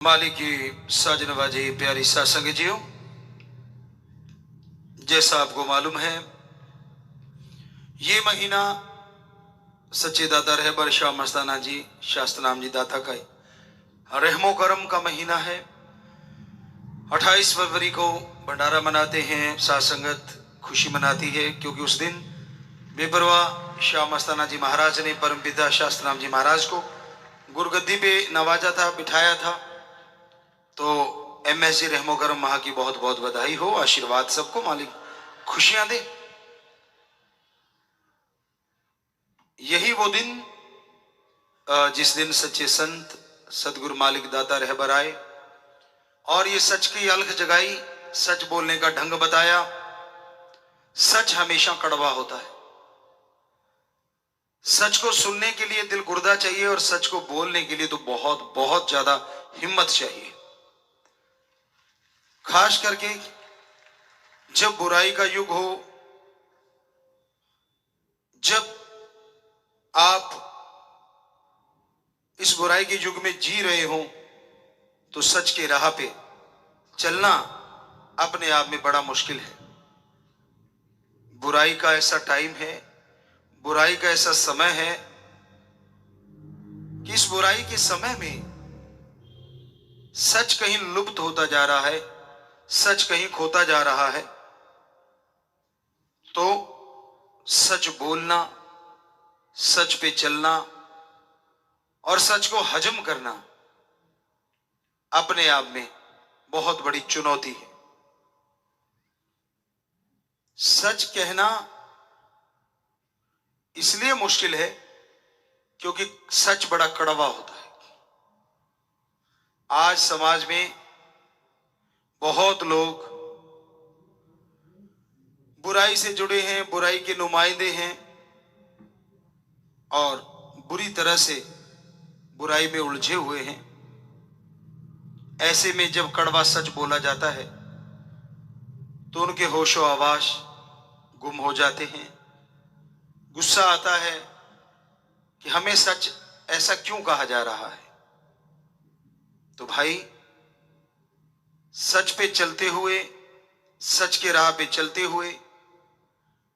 मालिक की साजनबाजी प्यारी सासंग जियो, जैसा आपको मालूम है ये महीना सच्चे दाता रहबर शाह मस्ताना जी शास्त्र नाम जी दाता का रहमो करम का महीना है। 28 फरवरी को भंडारा मनाते हैं, सासंगत खुशी मनाती है, क्योंकि उस दिन बेपरवाह शाह मस्ताना जी महाराज ने परमपिता शास्त्र नाम जी महाराज को गुरगद्दी पे नवाजा था, बिठाया था। तो एमएससी रहमो करम माह की बहुत बहुत बधाई हो, आशीर्वाद सबको, मालिक खुशियां दे। यही वो दिन जिस दिन सच्चे संत सदगुरु मालिक दाता रहबर आए और ये सच की अलख जगाई, सच बोलने का ढंग बताया। सच हमेशा कड़वा होता है, सच को सुनने के लिए दिल गुर्दा चाहिए और सच को बोलने के लिए तो बहुत बहुत ज्यादा हिम्मत चाहिए। खास करके जब बुराई का युग हो, जब आप इस बुराई के युग में जी रहे हो, तो सच के राह पे चलना अपने आप में बड़ा मुश्किल है। बुराई का ऐसा टाइम है, बुराई का ऐसा समय है कि इस बुराई के समय में सच कहीं लुप्त होता जा रहा है, सच कहीं खोता जा रहा है। तो सच बोलना, सच पे चलना और सच को हजम करना अपने आप में बहुत बड़ी चुनौती है। सच कहना इसलिए मुश्किल है क्योंकि सच बड़ा कड़वा होता है। आज समाज में बहुत लोग बुराई से जुड़े हैं, बुराई के नुमाइंदे हैं और बुरी तरह से बुराई में उलझे हुए हैं। ऐसे में जब कड़वा सच बोला जाता है तो उनके होशो आवाज गुम हो जाते हैं। गुस्सा आता है कि हमें सच ऐसा क्यों कहा जा रहा है। तो भाई, सच पे चलते हुए, सच के राह पे चलते हुए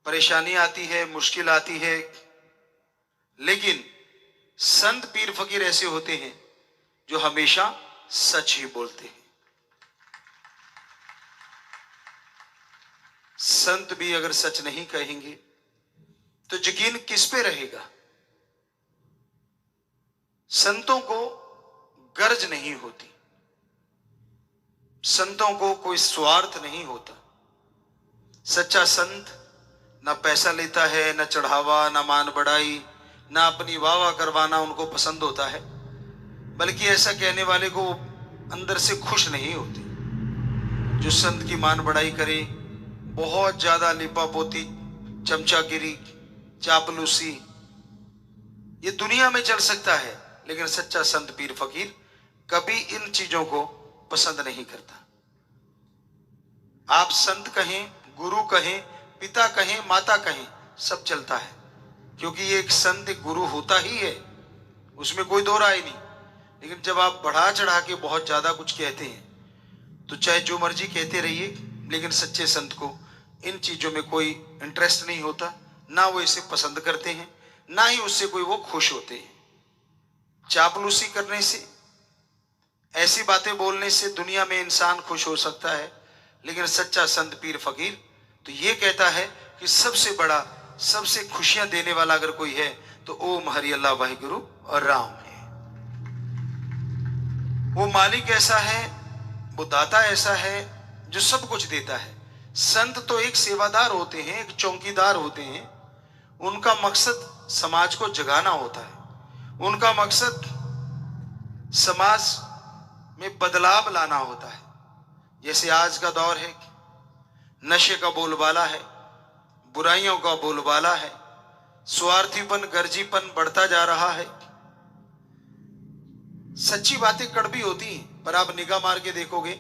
परेशानी आती है, मुश्किल आती है, लेकिन संत पीर फकीर ऐसे होते हैं जो हमेशा सच ही बोलते हैं। संत भी अगर सच नहीं कहेंगे तो यकीन किस पे रहेगा। संतों को गर्ज नहीं होती, संतों को कोई स्वार्थ नहीं होता। सच्चा संत ना पैसा लेता है, ना चढ़ावा, ना मान बढ़ाई, ना अपनी वाह वाह करवाना उनको पसंद होता है, बल्कि ऐसा कहने वाले को अंदर से खुश नहीं होते। जो संत की मान बढ़ाई करे, बहुत ज्यादा लिपापोती, चमचागिरी, चापलूसी, ये दुनिया में चल सकता है, लेकिन सच्चा संत पीर फकीर कभी इन चीजों को पसंद नहीं करता। आप संत कहें, गुरु कहें, पिता कहें, माता कहें, सब चलता है, क्योंकि ये एक संत एक गुरु होता ही है, उसमें कोई दो राय नहीं। लेकिन जब आप बढ़ा चढ़ा के बहुत ज्यादा कुछ कहते हैं तो चाहे जो मर्जी कहते रहिए, लेकिन सच्चे संत को इन चीजों में कोई इंटरेस्ट नहीं होता, ना वो इसे पसंद करते हैं, ना ही उससे कोई वो खुश होते हैं। चापलूसी करने से, ऐसी बातें बोलने से दुनिया में इंसान खुश हो सकता है, लेकिन सच्चा संत पीर फकीर तो ये कहता है कि सबसे बड़ा, सबसे खुशियां देने वाला अगर कोई है तो ओम हरि अल्लाह वाहिगुरु और राम है। वो मालिक ऐसा है, वो दाता ऐसा है जो सब कुछ देता है। संत तो एक सेवादार होते हैं, एक चौकीदार होते हैं। उनका मकसद समाज को जगाना होता है, उनका मकसद समाज में बदलाव लाना होता है। जैसे आज का दौर है, नशे का बोलबाला है, बुराइयों का बोलबाला है, स्वार्थीपन, गर्जीपन बढ़ता जा रहा है। सच्ची बातें कड़वी होती हैं, पर आप निगाह मार के देखोगे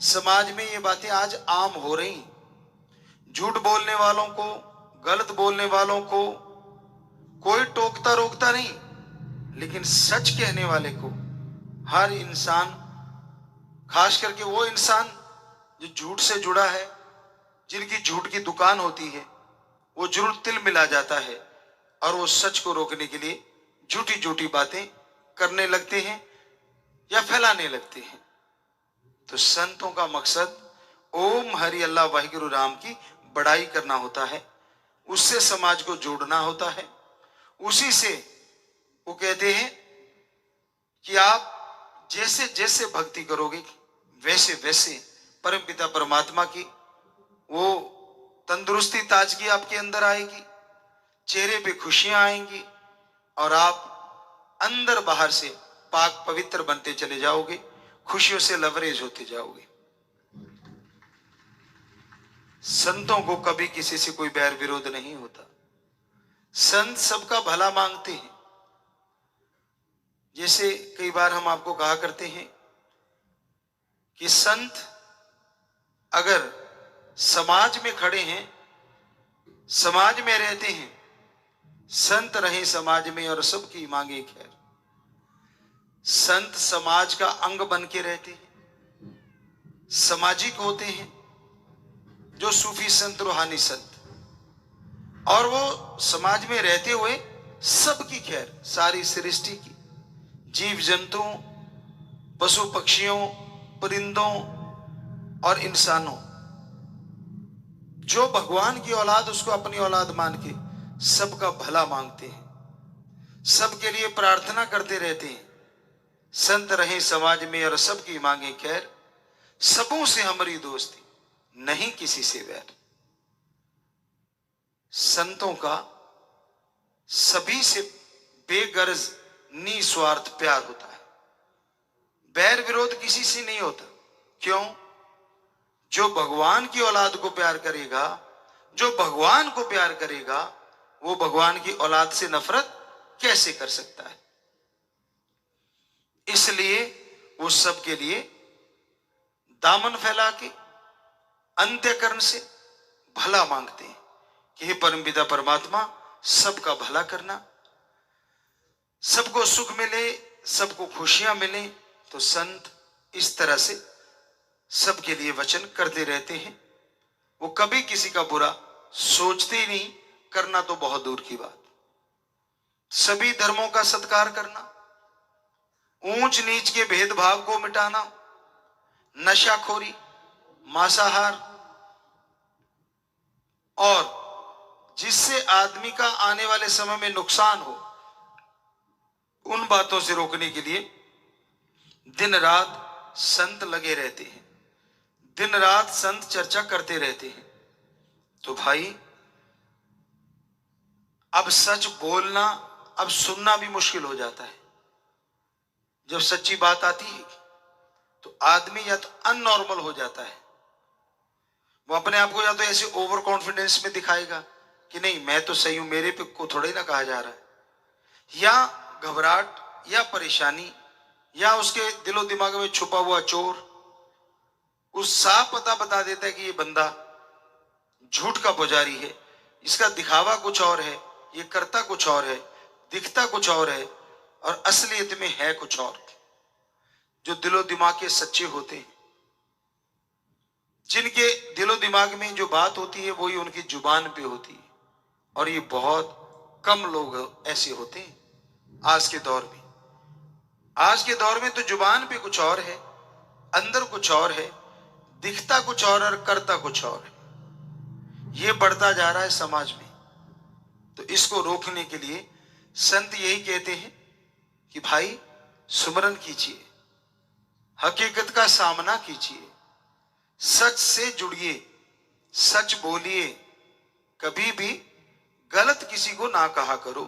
समाज में ये बातें आज आम हो रही। झूठ बोलने वालों को, गलत बोलने वालों को कोई टोकता रोकता नहीं, लेकिन सच कहने वाले को हर इंसान खास करके वो इंसान जो झूठ से जुड़ा है, जिनकी झूठ की दुकान होती है, वो जरूर तिल मिला जाता है और वो सच को रोकने के लिए झूठी झूठी बातें करने लगते हैं या फैलाने लगते हैं। तो संतों का मकसद ओम हरि अल्लाह वाहिगुरु राम की बड़ाई करना होता है, उससे समाज को जोड़ना होता है। उसी से वो कहते हैं कि आप जैसे जैसे भक्ति करोगे वैसे वैसे परमपिता परमात्मा की वो तंदुरुस्ती ताजगी आपके अंदर आएगी, चेहरे पे खुशियां आएंगी और आप अंदर बाहर से पाक पवित्र बनते चले जाओगे, खुशियों से लवरेज होते जाओगे। संतों को कभी किसी से कोई बैर विरोध नहीं होता। संत सबका भला मांगते हैं। जैसे कई बार हम आपको कहा करते हैं कि संत अगर समाज में खड़े हैं, समाज में रहते हैं, संत रहे समाज में और सबकी मांगे खैर। संत समाज का अंग बन के रहते हैं, सामाजिक होते हैं, जो सूफी संत, रूहानी संत, और वो समाज में रहते हुए सबकी खैर, सारी सृष्टि की, जीव जंतुओं, पशु पक्षियों, परिंदों और इंसानों, जो भगवान की औलाद उसको अपनी औलाद मान के सबका भला मांगते हैं, सबके लिए प्रार्थना करते रहते हैं। संत रहे समाज में और सबकी मांगे खैर, सबों से हमारी दोस्ती, नहीं किसी से वैर। संतों का सभी से बेगर्ज निस्वार्थ प्यार होता है, बैर विरोध किसी से नहीं होता। क्यों? जो भगवान की औलाद को प्यार करेगा, जो भगवान को प्यार करेगा, वो भगवान की औलाद से नफरत कैसे कर सकता है? इसलिए वो सबके लिए दामन फैला के अंत्यकरण से भला मांगते हैं कि हे परमपिता परमात्मा, सबका भला करना, सबको सुख मिले, सबको खुशियां मिले। तो संत इस तरह से सबके लिए वचन करते रहते हैं। वो कभी किसी का बुरा सोचते ही नहीं, करना तो बहुत दूर की बात। सभी धर्मों का सत्कार करना, ऊंच नीच के भेदभाव को मिटाना, नशाखोरी, मांसाहार और जिससे आदमी का आने वाले समय में नुकसान हो, उन बातों से रोकने के लिए दिन रात संत लगे रहते हैं, दिन रात संत चर्चा करते रहते हैं। तो भाई अब सच बोलना, अब सुनना भी मुश्किल हो जाता है। जब सच्ची बात आती है तो आदमी या तो अननॉर्मल हो जाता है, वो अपने आप को या तो ऐसे ओवर कॉन्फिडेंस में दिखाएगा कि नहीं मैं तो सही हूं, मेरे पे को थोड़ा ही ना कहा जा रहा है, या घबराहट या परेशानी या उसके दिलो दिमाग में छुपा हुआ चोर उस साफ पता बता देता है कि ये बंदा झूठ का पुजारी है, इसका दिखावा कुछ और है, ये करता कुछ और है, दिखता कुछ और है और असलियत में है कुछ और। जो दिलो दिमाग के सच्चे होते हैं, जिनके दिलो दिमाग में जो बात होती है वही उनकी जुबान पे होती है, और ये बहुत कम लोग ऐसे होते हैं आज के दौर में। आज के दौर में तो जुबान पे कुछ और है, अंदर कुछ और है, दिखता कुछ और करता कुछ और है। ये बढ़ता जा रहा है समाज में। तो इसको रोकने के लिए संत यही कहते हैं कि भाई सुमरन कीजिए, हकीकत का सामना कीजिए, सच से जुड़िए, सच बोलिए, कभी भी गलत किसी को ना कहा करो,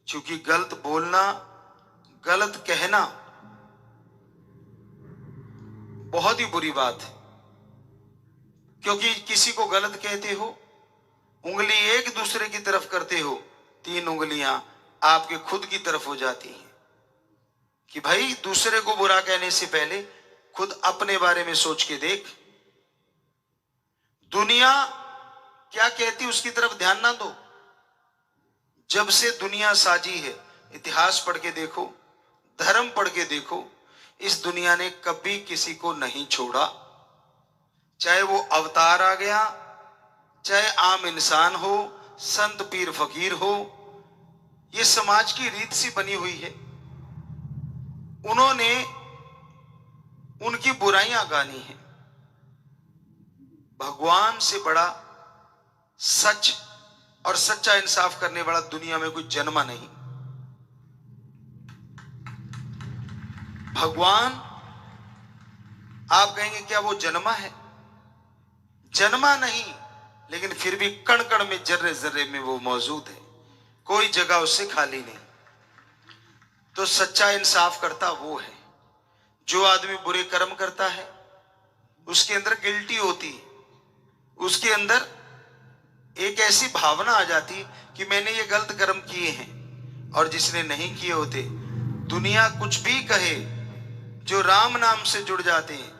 क्योंकि गलत बोलना, गलत कहना बहुत ही बुरी बात है। क्योंकि किसी को गलत कहते हो, उंगली एक दूसरे की तरफ करते हो, 3 उंगलियां आपके खुद की तरफ हो जाती हैं। कि भाई दूसरे को बुरा कहने से पहले खुद अपने बारे में सोच के देख। दुनिया क्या कहती उसकी तरफ ध्यान ना दो। जब से दुनिया साजी है, इतिहास पढ़ के देखो, धर्म पढ़ के देखो, इस दुनिया ने कभी किसी को नहीं छोड़ा, चाहे वो अवतार आ गया, चाहे आम इंसान हो, संत पीर फकीर हो। ये समाज की रीत सी बनी हुई है। उन्होंने उनकी बुराइयां गानी है। भगवान से बड़ा सच और सच्चा इंसाफ करने वाला दुनिया में कोई जन्मा नहीं। भगवान, आप कहेंगे क्या वो जन्मा है? जन्मा नहीं, लेकिन फिर भी कण कण में, जर्रे जर्रे में वो मौजूद है। कोई जगह उससे खाली नहीं। तो सच्चा इंसाफ करता वो है। जो आदमी बुरे कर्म करता है उसके अंदर गिल्टी होती है, उसके अंदर एक ऐसी भावना आ जाती कि मैंने ये गलत कर्म किए हैं। और जिसने नहीं किए होते, दुनिया कुछ भी कहे, जो राम नाम से जुड़ जाते हैं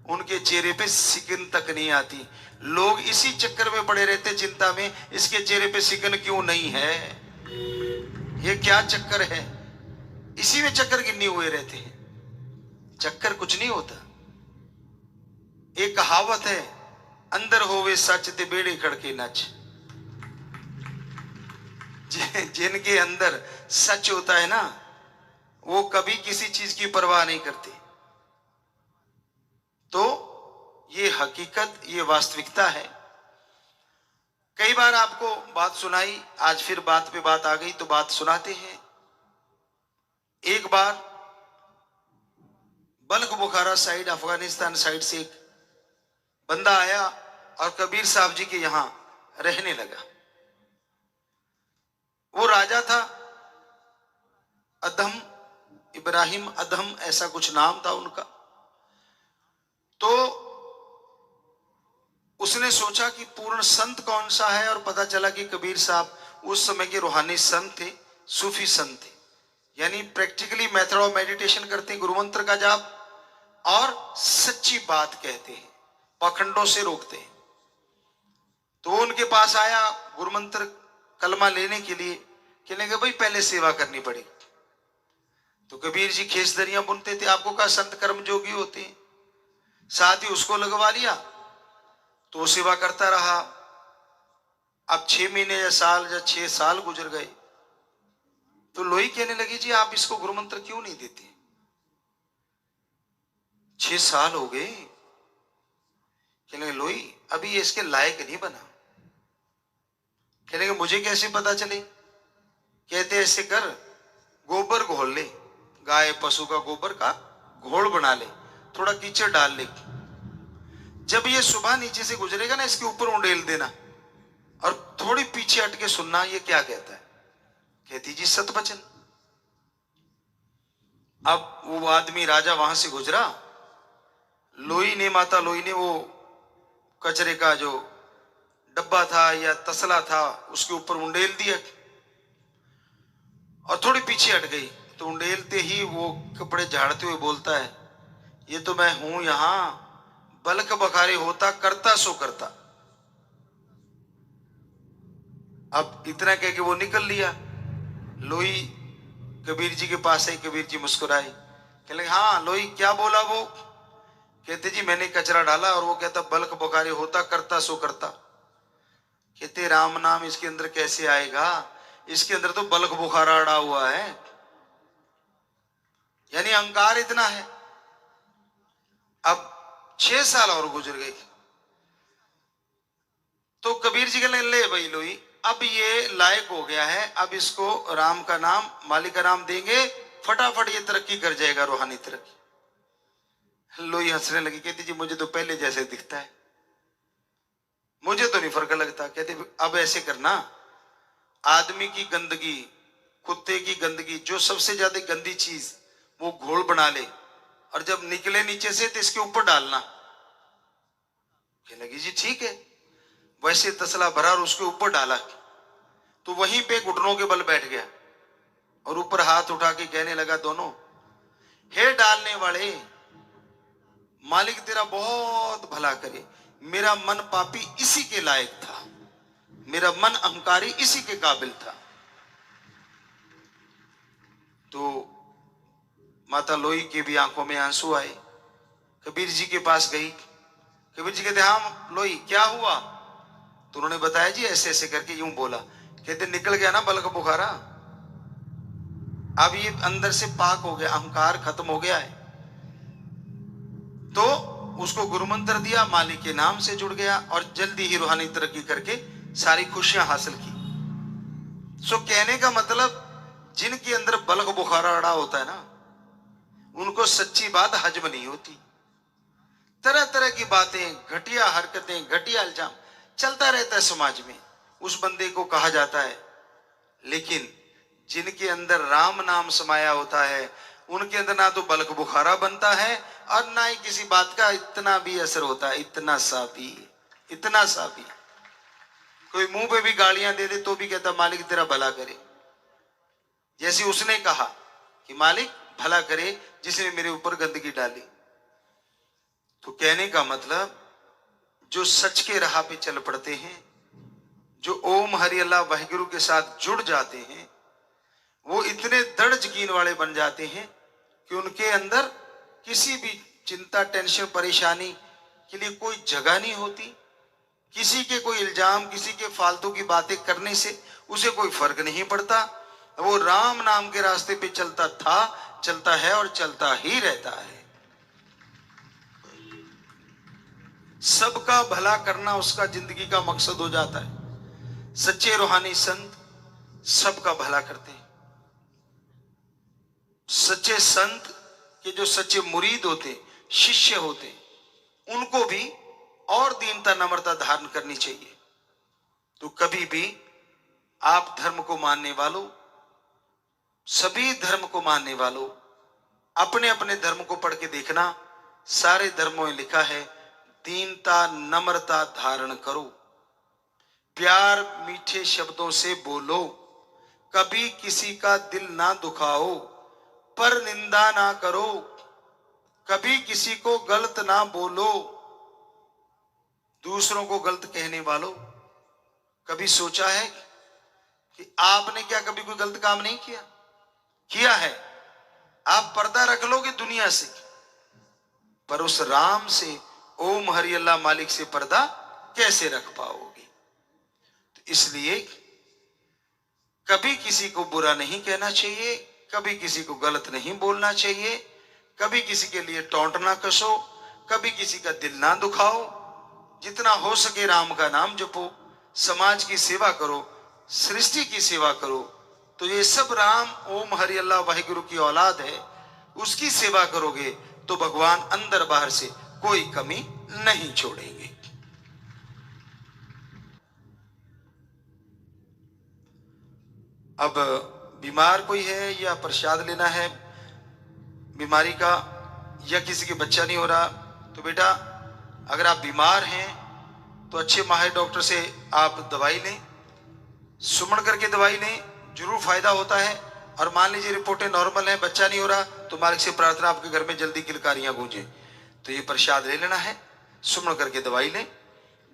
उनके चेहरे पे सिकन तक नहीं आती। लोग इसी चक्कर में पड़े रहते, चिंता में, इसके चेहरे पे सिकन क्यों नहीं है, ये क्या चक्कर है। इसी में चक्कर गिन्नी हुए रहते हैं। चक्कर कुछ नहीं होता। एक कहावत है, अंदर होवे सच ते बेड़े खड़के नच। जिनके अंदर सच होता है ना, वो कभी किसी चीज की परवाह नहीं करते। तो ये हकीकत, ये वास्तविकता है। कई बार आपको बात सुनाई, आज फिर बात पे बात आ गई तो बात सुनाते हैं। एक बार बल्ख बुखारा साइड, अफगानिस्तान साइड से एक बंदा आया और कबीर साहब जी के यहां रहने लगा। वो राजा था, अदम, इब्राहिम अदम ऐसा कुछ नाम था उनका। तो उसने सोचा कि पूर्ण संत कौन सा है, और पता चला कि कबीर साहब उस समय के रूहानी संत थे, सूफी संत थे। यानी प्रैक्टिकली मेथड ऑफ मेडिटेशन करते हैं, गुरुमंत्र का जाप, और सच्ची बात कहते हैं, पाखंडों से रोकते हैं। तो उनके पास आया गुरुमंत्र कलमा लेने के लिए। कहने के भाई पहले सेवा करनी पड़ेगी। तो कबीर जी खेसदरियां बुनते थे, आपको कहा संत कर्म जोगी होते हैं। साथ ही उसको लगवा लिया, तो वो सेवा करता रहा। अब 6 महीने या साल या 6 साल गुजर गए। तो लोई कहने लगी, जी आप इसको गुरुमंत्र क्यों नहीं देते? 6 साल हो गए। कहने लगे, लोई अभी ये इसके लायक नहीं बना। कहने लगे, मुझे कैसे पता चले? कहते ऐसे कर, गोबर घोल ले, गाय पशु का गोबर का घोल बना ले, थोड़ा कीचड़ डाल ले। जब ये सुबह नीचे से गुजरेगा ना, इसके ऊपर उंडेल देना और थोड़ी पीछे हट के सुनना ये क्या कहता है। कहती जी सतवचन। अब वो आदमी राजा वहां से गुजरा, लोई ने, माता लोई ने वो कचरे का जो डब्बा था या तसला था उसके ऊपर उंडेल दिया और थोड़ी पीछे हट गई। तो उंडेलते ही वो कपड़े झाड़ते हुए बोलता है, ये तो मैं हूं यहां, बल्क बखारे होता करता सो करता। अब इतना कह के वो निकल लिया। लोई कबीर जी के पास आई, कबीर जी मुस्कुराए, कहने लगे, हाँ लोई क्या बोला वो? कहते जी मैंने कचरा डाला और वो कहता बल्क बखारे होता करता सो करता। कहते राम नाम इसके अंदर कैसे आएगा, इसके अंदर तो बल्क बुखारा अड़ा हुआ है। यानी अहंकार इतना है। अब 6 साल और गुजर गए। तो कबीर जी कहने ले भाई लोई, अब ये लायक हो गया है, अब इसको राम का नाम, मालिक का नाम देंगे, फटाफट ये तरक्की कर जाएगा, रूहानी तरक्की। लोई हंसने लगी, कहती जी मुझे तो पहले जैसे दिखता है, मुझे तो नहीं फर्क लगता। कहते अब ऐसे करना, आदमी की गंदगी, कुत्ते की गंदगी, जो सबसे ज्यादा गंदी चीज, वो घोल बना ले और जब निकले नीचे से तो इसके ऊपर डालना। कहने लगी जी ठीक है। वैसे तसला भरा और उसके ऊपर डाला, तो वहीं पे घुटनों के बल बैठ गया और ऊपर हाथ उठा के कहने लगा दोनों, हे डालने वाले, मालिक तेरा बहुत भला करे, मेरा मन पापी इसी के लायक था, मेरा मन अहंकारी इसी के काबिल था। तो माता लोई के भी आंखों में आंसू आए। कबीर जी के पास गई। कबीर जी कहते हाँ लोई क्या हुआ? तो उन्होंने बताया जी ऐसे ऐसे करके यूं बोला। कहते निकल गया ना बलक बुखारा, अब ये अंदर से पाक हो गया, अहंकार खत्म हो गया है। तो उसको गुरु मंत्र दिया, मालिक के नाम से जुड़ गया और जल्दी ही रूहानी तरक्की करके सारी खुशियां हासिल की। सो कहने का मतलब जिनके अंदर बलक बुखारा अड़ा होता है ना, उनको सच्ची बात हजम नहीं होती। तरह तरह की बातें, घटिया हरकतें, घटिया इल्जाम चलता रहता है समाज में, उस बंदे को कहा जाता है। लेकिन जिनके अंदर राम नाम समाया होता है, उनके अंदर ना तो बलक बुखारा बनता है और ना ही किसी बात का इतना भी असर होता है। इतना सा भी, इतना सा भी। कोई मुंह पे भी गालियां दे दे तो भी कहता मालिक तेरा भला करे। जैसे उसने कहा कि मालिक भला करे जिसने मेरे ऊपर गंदगी डाली। तो कहने का मतलब जो सच के राह पे चल पड़ते हैं, जो ओम हरि अल्लाह वाहिगुरु के साथ जुड़ जाते हैं, वो इतने दृढ़ यकीन वाले बन जाते हैं कि उनके अंदर किसी भी चिंता, टेंशन, परेशानी के लिए कोई जगह नहीं होती। किसी के कोई इल्जाम, किसी के फालतू की बातें करने से उसे कोई फर्क नहीं पड़ता। वो राम नाम के रास्ते पे चलता था, चलता है और चलता ही रहता है। सबका भला करना उसका जिंदगी का मकसद हो जाता है। सच्चे रूहानी संत सबका भला करते हैं। सच्चे संत के जो सच्चे मुरीद होते, शिष्य होते, उनको भी और दीनता, नम्रता धारण करनी चाहिए। तो कभी भी आप धर्म को मानने वालों, सभी धर्म को मानने वालों, अपने अपने धर्म को पढ़ के देखना। सारे धर्मों में लिखा है दीनता, नम्रता धारण करो, प्यार मीठे शब्दों से बोलो, कभी किसी का दिल ना दुखाओ, पर निंदा ना करो, कभी किसी को गलत ना बोलो। दूसरों को गलत कहने वालों, कभी सोचा है कि आपने क्या कभी कोई गलत काम नहीं किया? किया है। आप पर्दा रख लोगे दुनिया से, पर उस राम से, ओम हरि अल्लाह मालिक से पर्दा कैसे रख पाओगे? तो इसलिए कभी किसी को बुरा नहीं कहना चाहिए, कभी किसी को गलत नहीं बोलना चाहिए, कभी किसी के लिए टोंट ना कसो, कभी किसी का दिल ना दुखाओ। जितना हो सके राम का नाम जपो, समाज की सेवा करो, सृष्टि की सेवा करो। तो ये सब राम, ओम हरि अल्लाह वाहिगुरु की औलाद है, उसकी सेवा करोगे तो भगवान अंदर बाहर से कोई कमी नहीं छोड़ेंगे। अब बीमार कोई है या प्रसाद लेना है बीमारी का, या किसी के बच्चा नहीं हो रहा, तो बेटा अगर आप बीमार हैं तो अच्छे माहिर डॉक्टर से आप दवाई लें, सुमन करके दवाई लें, जरूर फायदा होता है। और मान लीजिए रिपोर्टें नॉर्मल हैं, बच्चा नहीं हो रहा, तो मालिक से प्रार्थना आपके घर में जल्दी किलकारियां गूंजे। तो ये प्रसाद ले लेना है, सुमन करके दवाई लें।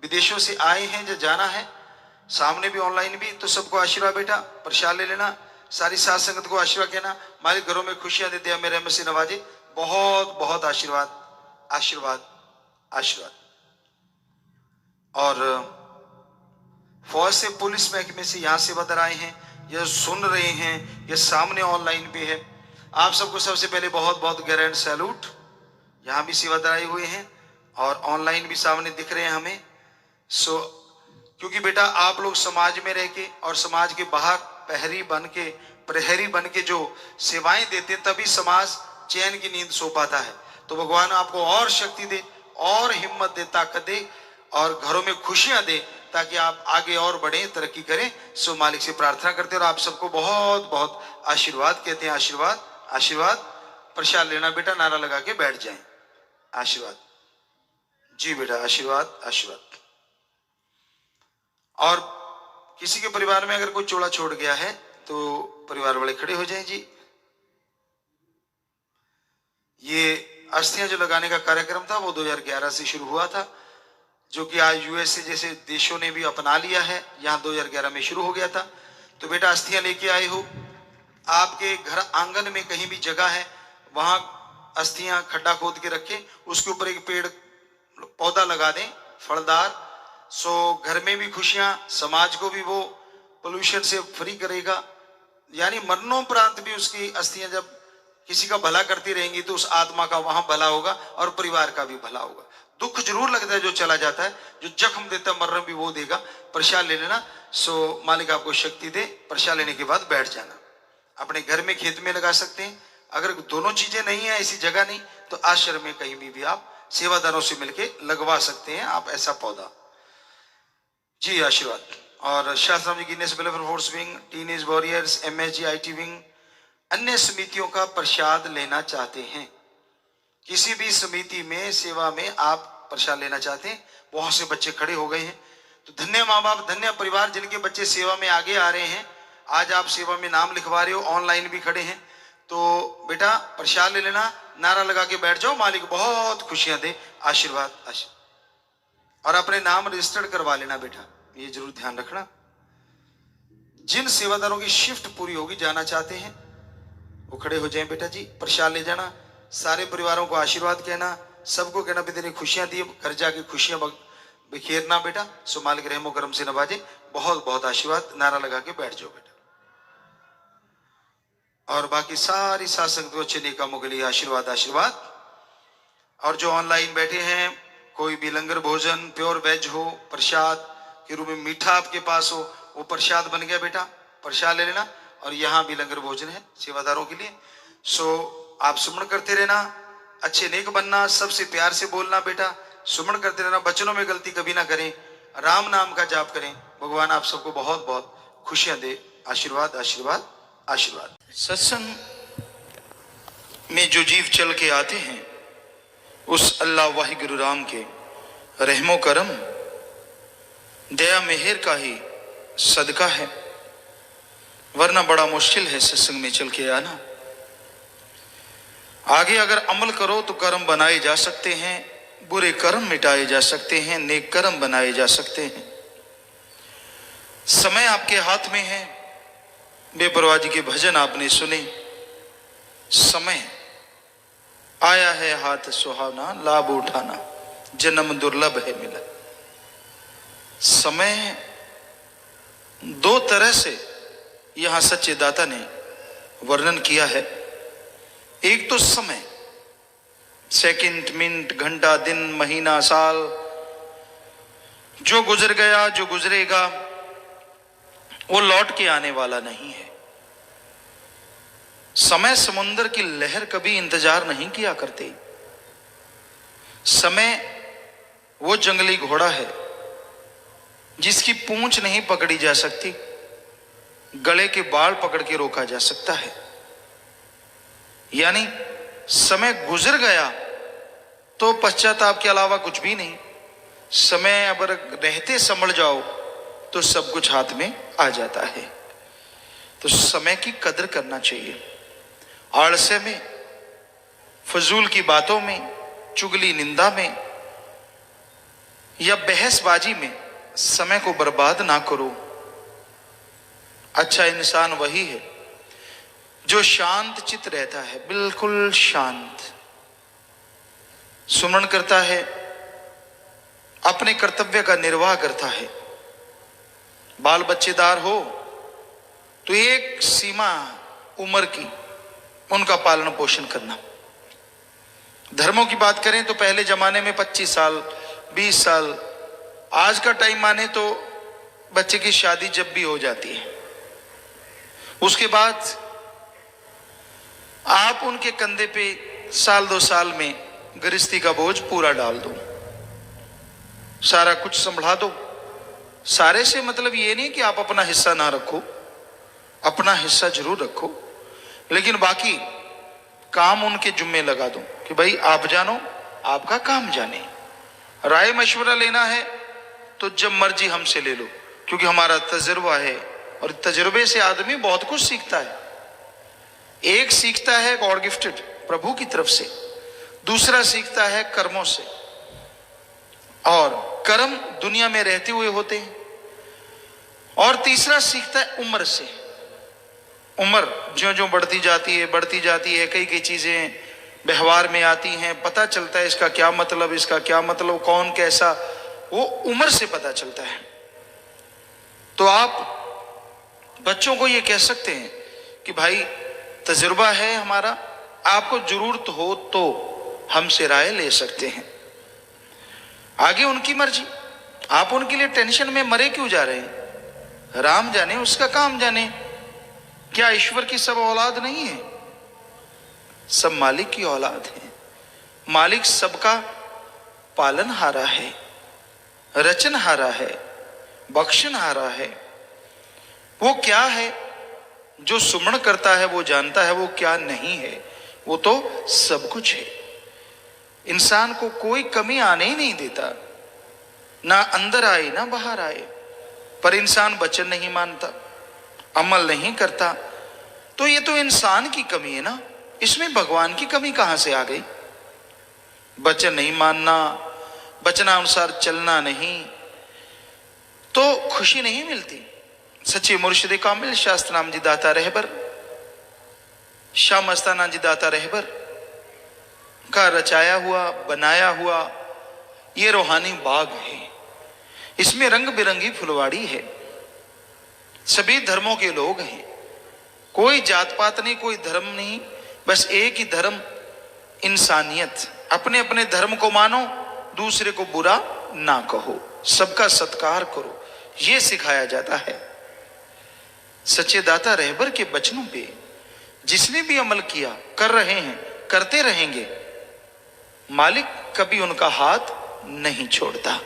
विदेशों से आए हैं जो जाना है, सामने भी ऑनलाइन भी, तो सबको आशीर्वाद बेटा, प्रसाद ले लेना। सारी साथ संगत को आशीर्वाद कहना, मालिक घरों में खुशियां देते हैं, मेरे रहमत से नवाजे। बहुत बहुत आशीर्वाद, आशीर्वाद, आशीर्वाद। और फौज से, पुलिस महकमे से यहाँ सेवादार आए हैं, या सुन रहे हैं, या सामने ऑनलाइन पे है, आप सबको सबसे पहले बहुत बहुत ग्रैंड सैल्यूट। यहाँ भी सेवादार आए हुए हैं और ऑनलाइन भी सामने दिख रहे हैं हमें। सो क्योंकि बेटा आप लोग समाज में रह के और समाज के बाहर प्रहरी बन के जो सेवाएं देते, तभी समाज चैन की नींद सो पाता है। तो भगवान आपको और शक्ति दे, और हिम्मत दे, ताकत दे, और घरों में खुशियां दे, ताकि आप आगे और बढ़े, तरक्की करें। सो मालिक से प्रार्थना करते हैं और आप सबको बहुत बहुत आशीर्वाद कहते हैं। आशीर्वाद, आशीर्वाद। प्रसाद लेना बेटा, नारा लगा के बैठ जाएं। आशीर्वाद जी बेटा, आशीर्वाद, आशीर्वाद। और किसी के परिवार में अगर कोई चोला छोड़ गया है तो परिवार वाले खड़े हो जाएं जी। ये अस्थियां जो लगाने का कार्यक्रम था वो 2011 से शुरू हुआ था, जो कि आज यूएसए जैसे देशों ने भी अपना लिया है। यहाँ 2011 में शुरू हो गया था। तो बेटा अस्थियां लेके आए हो, आपके घर आंगन में कहीं भी जगह है वहां अस्थियां खड्डा खोद के रखें, उसके ऊपर एक पेड़ पौधा लगा दें फलदार। सो घर में भी खुशियां, समाज को भी वो पोल्यूशन से फ्री करेगा। यानी मरणोपरांत भी उसकी अस्थियां जब किसी का भला करती रहेंगी तो उस आत्मा का वहां भला होगा और परिवार का भी भला होगा। दुख जरूर लगता है जो चला जाता है, जो जख्म देता है मरण भी वो देगा। प्रसाद ले लेना। सो मालिक आपको शक्ति दे। प्रसाद लेने के बाद बैठ जाना। अपने घर में, खेत में लगा सकते हैं। अगर दोनों चीजें नहीं है, ऐसी जगह नहीं, तो आश्रम में कहीं भी आप सेवादारों से मिलके लगवा सकते हैं आप ऐसा पौधा। जी आशीर्वाद। और शास्त्राम जी गिनेस welfare force wing, teenage warriors, MSG IT wing, अन्य समितियों का प्रसाद लेना चाहते हैं, किसी भी समिति में सेवा में आप प्रसाद लेना चाहते हैं, बहुत से बच्चे खड़े हो गए हैं। तो धन्य माँ बाप, धन्य परिवार जिनके बच्चे सेवा में आगे आ रहे हैं। आज आप सेवा में नाम लिखवा रहे हो, ऑनलाइन भी खड़े हैं, तो बेटा प्रसाद ले लेना, नारा लगा के बैठ जाओ। मालिक बहुत खुशियां दे, आशीर्वाद और अपने नाम रजिस्टर्ड करवा लेना बेटा, ये जरूर ध्यान रखना। जिन सेवादारों की शिफ्ट पूरी होगी, जाना चाहते हैं, वो खड़े हो जाएं बेटा जी। प्रसाद ले जाना, सारे परिवारों को आशीर्वाद कहना, सबको कहना भी तेरी खुशियां दी, घर जाके खुशियां बिखेरना बेटा। सो मालिक रहमो करम से नवाजे, बहुत बहुत आशीर्वाद। नारा लगा के बैठ जाओ बेटा। और बाकी सारी साथ संगत अच्छे नेक कामों के लिए आशीर्वाद आशीर्वाद। और जो ऑनलाइन बैठे हैं, कोई भी लंगर भोजन प्योर वेज हो, प्रसाद के रूप में मीठा आपके पास हो, वो प्रसाद बन गया बेटा, प्रसाद ले लेना। और यहाँ भी लंगर भोजन है सेवादारों के लिए। सो आप सुमन करते रहना, अच्छे नेक बनना, सबसे प्यार से बोलना बेटा, सुमन करते रहना, बचनों में गलती कभी ना करें, राम नाम का जाप करें। भगवान आप सबको बहुत बहुत खुशियां दे। आशीर्वाद आशीर्वाद आशीर्वाद। सत्संग में जो जीव चल के आते हैं, उस अल्लाह वाहिगुरु राम के रहमो करम दया मेहर का ही सदका है, वरना बड़ा मुश्किल है सत्संग में चल के आना। आगे अगर अमल करो तो कर्म बनाए जा सकते हैं, बुरे कर्म मिटाए जा सकते हैं, नेक कर्म बनाए जा सकते हैं। समय आपके हाथ में है। बेपरवाह जी के भजन आपने सुने। समय आया है हाथ सुहावना, लाभ उठाना जन्म दुर्लभ है मिला। समय दो तरह से यहां सच्चे दाता ने वर्णन किया है। एक तो समय, सेकंड, मिनट, घंटा, दिन, महीना, साल, जो गुजर गया, जो गुजरेगा, वो लौट के आने वाला नहीं है। समय समुद्र की लहर कभी इंतजार नहीं किया करती। समय वो जंगली घोड़ा है जिसकी पूंछ नहीं पकड़ी जा सकती, गले के बाल पकड़ के रोका जा सकता है। यानी समय गुजर गया तो पश्चाताप के अलावा कुछ भी नहीं। समय अगर रहते संभल जाओ तो सब कुछ हाथ में आ जाता है। तो समय की कदर करना चाहिए। आलस्य में, फजूल की बातों में, चुगली निंदा में या बहसबाजी में समय को बर्बाद ना करो। अच्छा इंसान वही है जो शांत चित्त रहता है, बिल्कुल शांत, सुमरण करता है, अपने कर्तव्य का निर्वाह करता है। बाल बच्चेदार हो तो एक सीमा उम्र की उनका पालन पोषण करना। धर्मों की बात करें तो पहले जमाने में 25 साल 20 साल, आज का टाइम माने तो बच्चे की शादी जब भी हो जाती है, उसके बाद आप उनके कंधे पे साल 2 साल में गृहस्थी का बोझ पूरा डाल दो, सारा कुछ संभला दो। सारे से मतलब ये नहीं कि आप अपना हिस्सा ना रखो, अपना हिस्सा जरूर रखो, लेकिन बाकी काम उनके जुम्मे लगा दो कि भाई आप जानो, आपका काम जाने। राय मशवरा लेना है तो जब मर्जी हमसे ले लो, क्योंकि हमारा तजुर्बा है और तजुर्बे से आदमी बहुत कुछ सीखता है। एक सीखता है गॉड गिफ्टेड प्रभु की तरफ से, दूसरा सीखता है कर्मों से, और कर्म दुनिया में रहते हुए होते हैं, और तीसरा सीखता है उम्र से। उम्र ज्यों ज्यों बढ़ती जाती है कई कई चीजें व्यवहार में आती हैं, पता चलता है इसका क्या मतलब, इसका क्या मतलब, कौन कैसा, वो उम्र से पता चलता है। तो आप बच्चों को ये कह सकते हैं कि भाई तजुर्बा है हमारा, आपको जरूरत हो तो हमसे राय ले सकते हैं, आगे उनकी मर्जी। आप उनके लिए टेंशन में मरे क्यों जा रहे हैं? राम जाने उसका काम जाने। क्या ईश्वर की सब औलाद नहीं है? सब मालिक की औलाद है। मालिक सबका पालनहारा है, रचनहारा है, बख्शनहारा है। वो क्या है जो सुमरण करता है वो जानता है, वो क्या नहीं है वो तो सब कुछ है। इंसान को कोई कमी आने ही नहीं देता, ना अंदर आए ना बाहर आए। पर इंसान वचन नहीं मानता, अमल नहीं करता, तो ये तो इंसान की कमी है ना, इसमें भगवान की कमी कहां से आ गई? वचन नहीं मानना, वचनानुसार चलना नहीं, तो खुशी नहीं मिलती। सच्चे मुर्शिद कामिल शास्त्र नाम जी दाता रहबर, शाह मस्ताना जी दाता रहबर का रचाया हुआ बनाया हुआ ये रूहानी बाग है। इसमें रंग बिरंगी फुलवाड़ी है, सभी धर्मों के लोग हैं, कोई जात पात नहीं, कोई धर्म नहीं, बस एक ही धर्म, इंसानियत। अपने अपने धर्म को मानो, दूसरे को बुरा ना कहो, सबका सत्कार करो, यह सिखाया जाता है। सच्चे दाता रहबर के वचनों पे जिसने भी अमल किया, कर रहे हैं, करते रहेंगे, मालिक कभी उनका हाथ नहीं छोड़ता।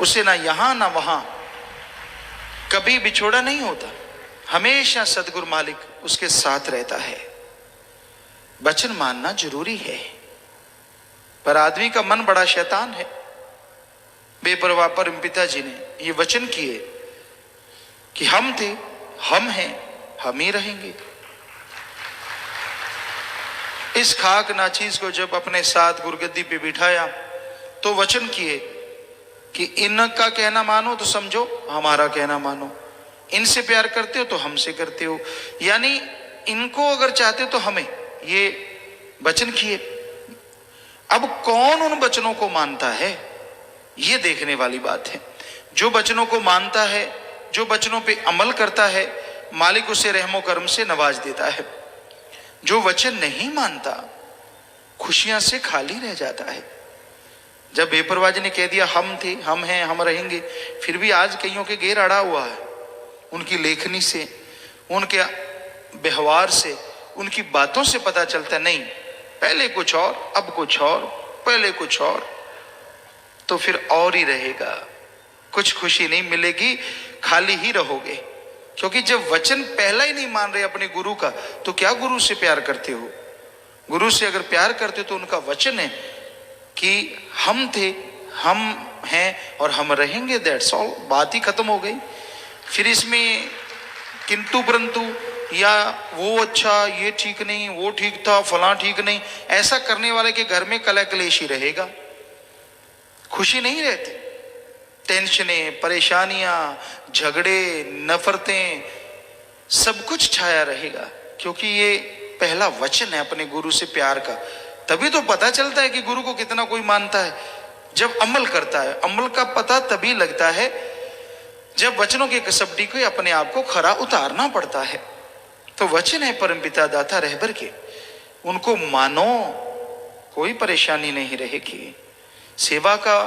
उसे ना यहां ना वहां कभी बिछोड़ा नहीं होता, हमेशा सदगुरु मालिक उसके साथ रहता है। वचन मानना जरूरी है, पर आदमी का मन बड़ा शैतान है। बेपरवाह परम पिता जी ने ये वचन किए कि हम थे, हम हैं, हम ही रहेंगे। इस खाक नाचीज को जब अपने साथ गुरगद्दी पे बिठाया तो वचन किए कि इनका कहना मानो तो समझो, हमारा कहना मानो। इनसे प्यार करते हो तो हमसे करते हो, यानी इनको अगर चाहते हो तो हमें, ये वचन किए। अब कौन उन वचनों को मानता है, ये देखने वाली बात है। जो वचनों को मानता है, जो वचनों पे अमल करता है, मालिक उसे रहमो करम से नवाज देता है। जो वचन नहीं मानता, खुशियां से खाली रह जाता है। जब बेपरवाह ने कह दिया हम थे, हम हैं, हम रहेंगे, फिर भी आज कईयों के घेर अड़ा हुआ है। उनकी लेखनी से, उनके व्यवहार से, उनकी बातों से पता चलता नहीं, पहले कुछ और, अब कुछ और, पहले कुछ और, तो फिर और ही रहेगा। कुछ खुशी नहीं मिलेगी, खाली ही रहोगे। क्योंकि जब वचन पहला ही नहीं मान रहे अपने गुरु का, तो क्या गुरु से प्यार करते हो? गुरु से अगर प्यार करते हो तो उनका वचन है कि हम थे, हम हैं और हम रहेंगे, दैट्स ऑल। बात ही खत्म हो गई। फिर इसमें किंतु परंतु या वो अच्छा, ये ठीक नहीं, वो ठीक था, फलां ठीक नहीं, ऐसा करने वाले के घर में कलह कलेश ही रहेगा, खुशी नहीं रहती। टेंशनें, परेशानियां, झगड़े, नफरतें, सब कुछ छाया रहेगा। क्योंकि ये पहला वचन है अपने गुरु से प्यार का। तभी तो पता चलता है कि गुरु को कितना कोई मानता है, जब अमल करता है। अमल का पता तभी लगता है जब वचनों की कसौटी को अपने आप को खरा उतारना पड़ता है। तो वचन है परमपिता दाता रहबर के, उनको मानो, कोई परेशानी नहीं रहेगी। सेवा का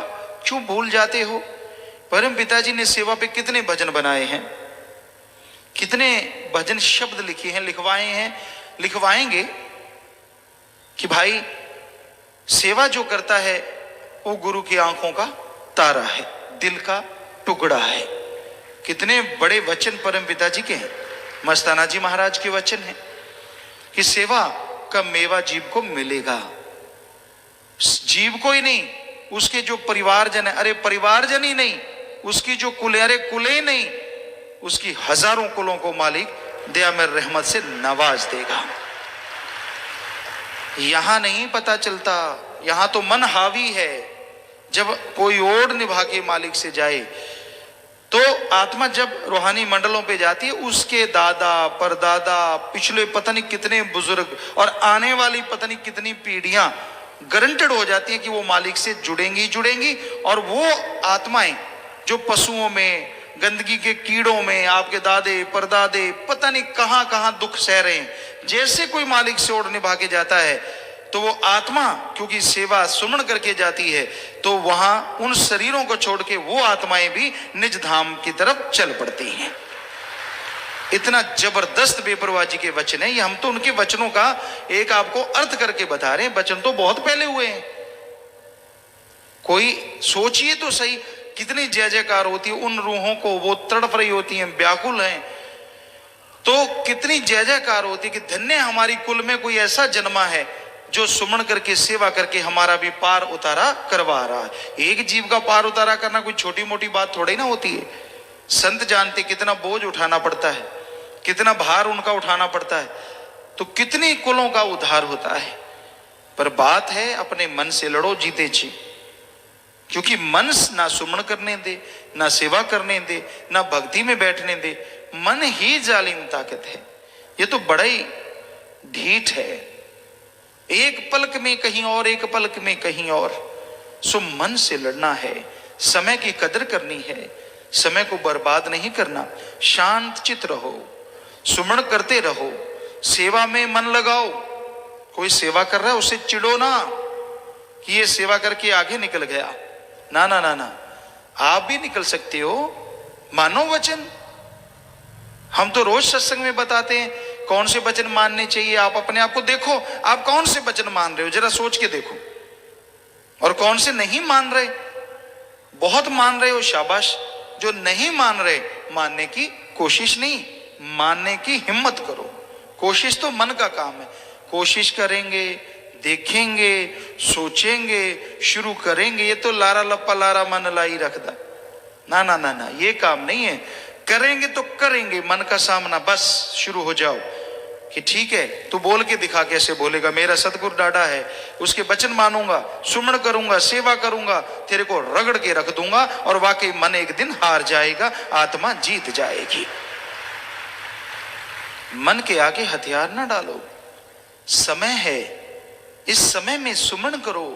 क्यों भूल जाते हो? परम पिताजी ने सेवा पे कितने भजन बनाए हैं, कितने भजन शब्द लिखे हैं, लिखवाए हैं, लिखवाएंगे कि भाई सेवा जो करता है वो गुरु की आंखों का तारा है, दिल का टुकड़ा है। कितने बड़े वचन परम पिताजी के हैं। मस्ताना जी महाराज के वचन है कि सेवा का मेवा जीव को मिलेगा। जीव को ही नहीं, उसके जो परिवारजन है, अरे परिवारजन ही नहीं, उसकी जो कुल, अरे कुले नहीं, उसकी हजारों कुलों को मालिक दया में रहमत से नवाज देगा। यहां नहीं पता चलता, यहां तो मन हावी है। जब कोई ओर निभा के मालिक से जाए तो आत्मा जब रूहानी मंडलों पे जाती है, उसके दादा परदादा पिछले पता नहीं कितने बुजुर्ग और आने वाली पता नहीं कितनी पीढ़ियां गारंटेड हो जाती हैं कि वो मालिक से जुड़ेंगी जुड़ेंगी। और वो आत्माएं जो पशुओं में, गंदगी के कीड़ों में, आपके दादे परदादे पता नहीं कहां कहां दुख सह रहे हैं, जैसे कोई मालिक से ओढ़ निभा के जाता है तो वो आत्मा क्योंकि सेवा सुमन करके जाती है, तो वहां उन शरीरों को छोड़ के वो आत्माएं भी निज धाम की तरफ चल पड़ती हैं। इतना जबरदस्त बेपरवाही के वचन है ये। हम तो उनके वचनों का एक आपको अर्थ करके बता रहे हैं, वचन तो बहुत पहले हुए हैं। कोई सोचिए तो सही, कितनी जय जयकार होती है उन रूहों को, वो तड़प रही होती हैं, व्याकुल हैं, तो कितनी जय जयकार होती है कि धन्य हमारी कुल में कोई ऐसा जन्मा है जो सुमन करके सेवा करके हमारा भी पार उतारा करवा रहा है। एक जीव का पार उतारा करना कोई छोटी मोटी बात थोड़ी ना होती है। संत जानते कितना बोझ उठाना पड़ता है, कितना भार उनका उठाना पड़ता है, तो कितनी कुलों का उद्धार होता है। पर बात है अपने मन से लड़ो जीते जी, क्योंकि मन ना सुमन करने दे, ना सेवा करने दे, ना भक्ति में बैठने दे। मन ही जालिम ताकत है। ये तो बड़ा ही ढीठ है, एक पलक में कहीं और, एक पलक में कहीं और। सो मन से लड़ना है, समय की कदर करनी है, समय को बर्बाद नहीं करना। शांत चित रहो, सुमन करते रहो, सेवा में मन लगाओ। कोई सेवा कर रहा है उसे चिढ़ो ना कि ये सेवा करके आगे निकल गया, ना ना ना ना, आप भी निकल सकते हो, मानो वचन। हम तो रोज सत्संग में बताते हैं कौन से वचन मानने चाहिए। आप अपने आप को देखो, आप कौन से वचन मान रहे हो, जरा सोच के देखो, और कौन से नहीं मान रहे। बहुत मान रहे हो, शाबाश। जो नहीं मान रहे, मानने की कोशिश नहीं, मानने की हिम्मत करो। कोशिश तो मन का काम है। कोशिश करेंगे, देखेंगे, सोचेंगे, शुरू करेंगे, ये तो लारा लप्पा लारा मन लाई रखदा, ना ना ना ना, ये काम नहीं है। करेंगे तो करेंगे, मन का सामना, बस शुरू हो जाओ कि ठीक है तू बोल के दिखा। कैसे बोलेगा? मेरा सतगुरु डाढ़ा है, उसके वचन मानूंगा, सुमन करूंगा, सेवा करूंगा, तेरे को रगड़ के रख दूंगा। और वाकई मन एक दिन हार जाएगा, आत्मा जीत जाएगी। मन के आगे हथियार ना डालो, समय है, इस समय में सुमन करो,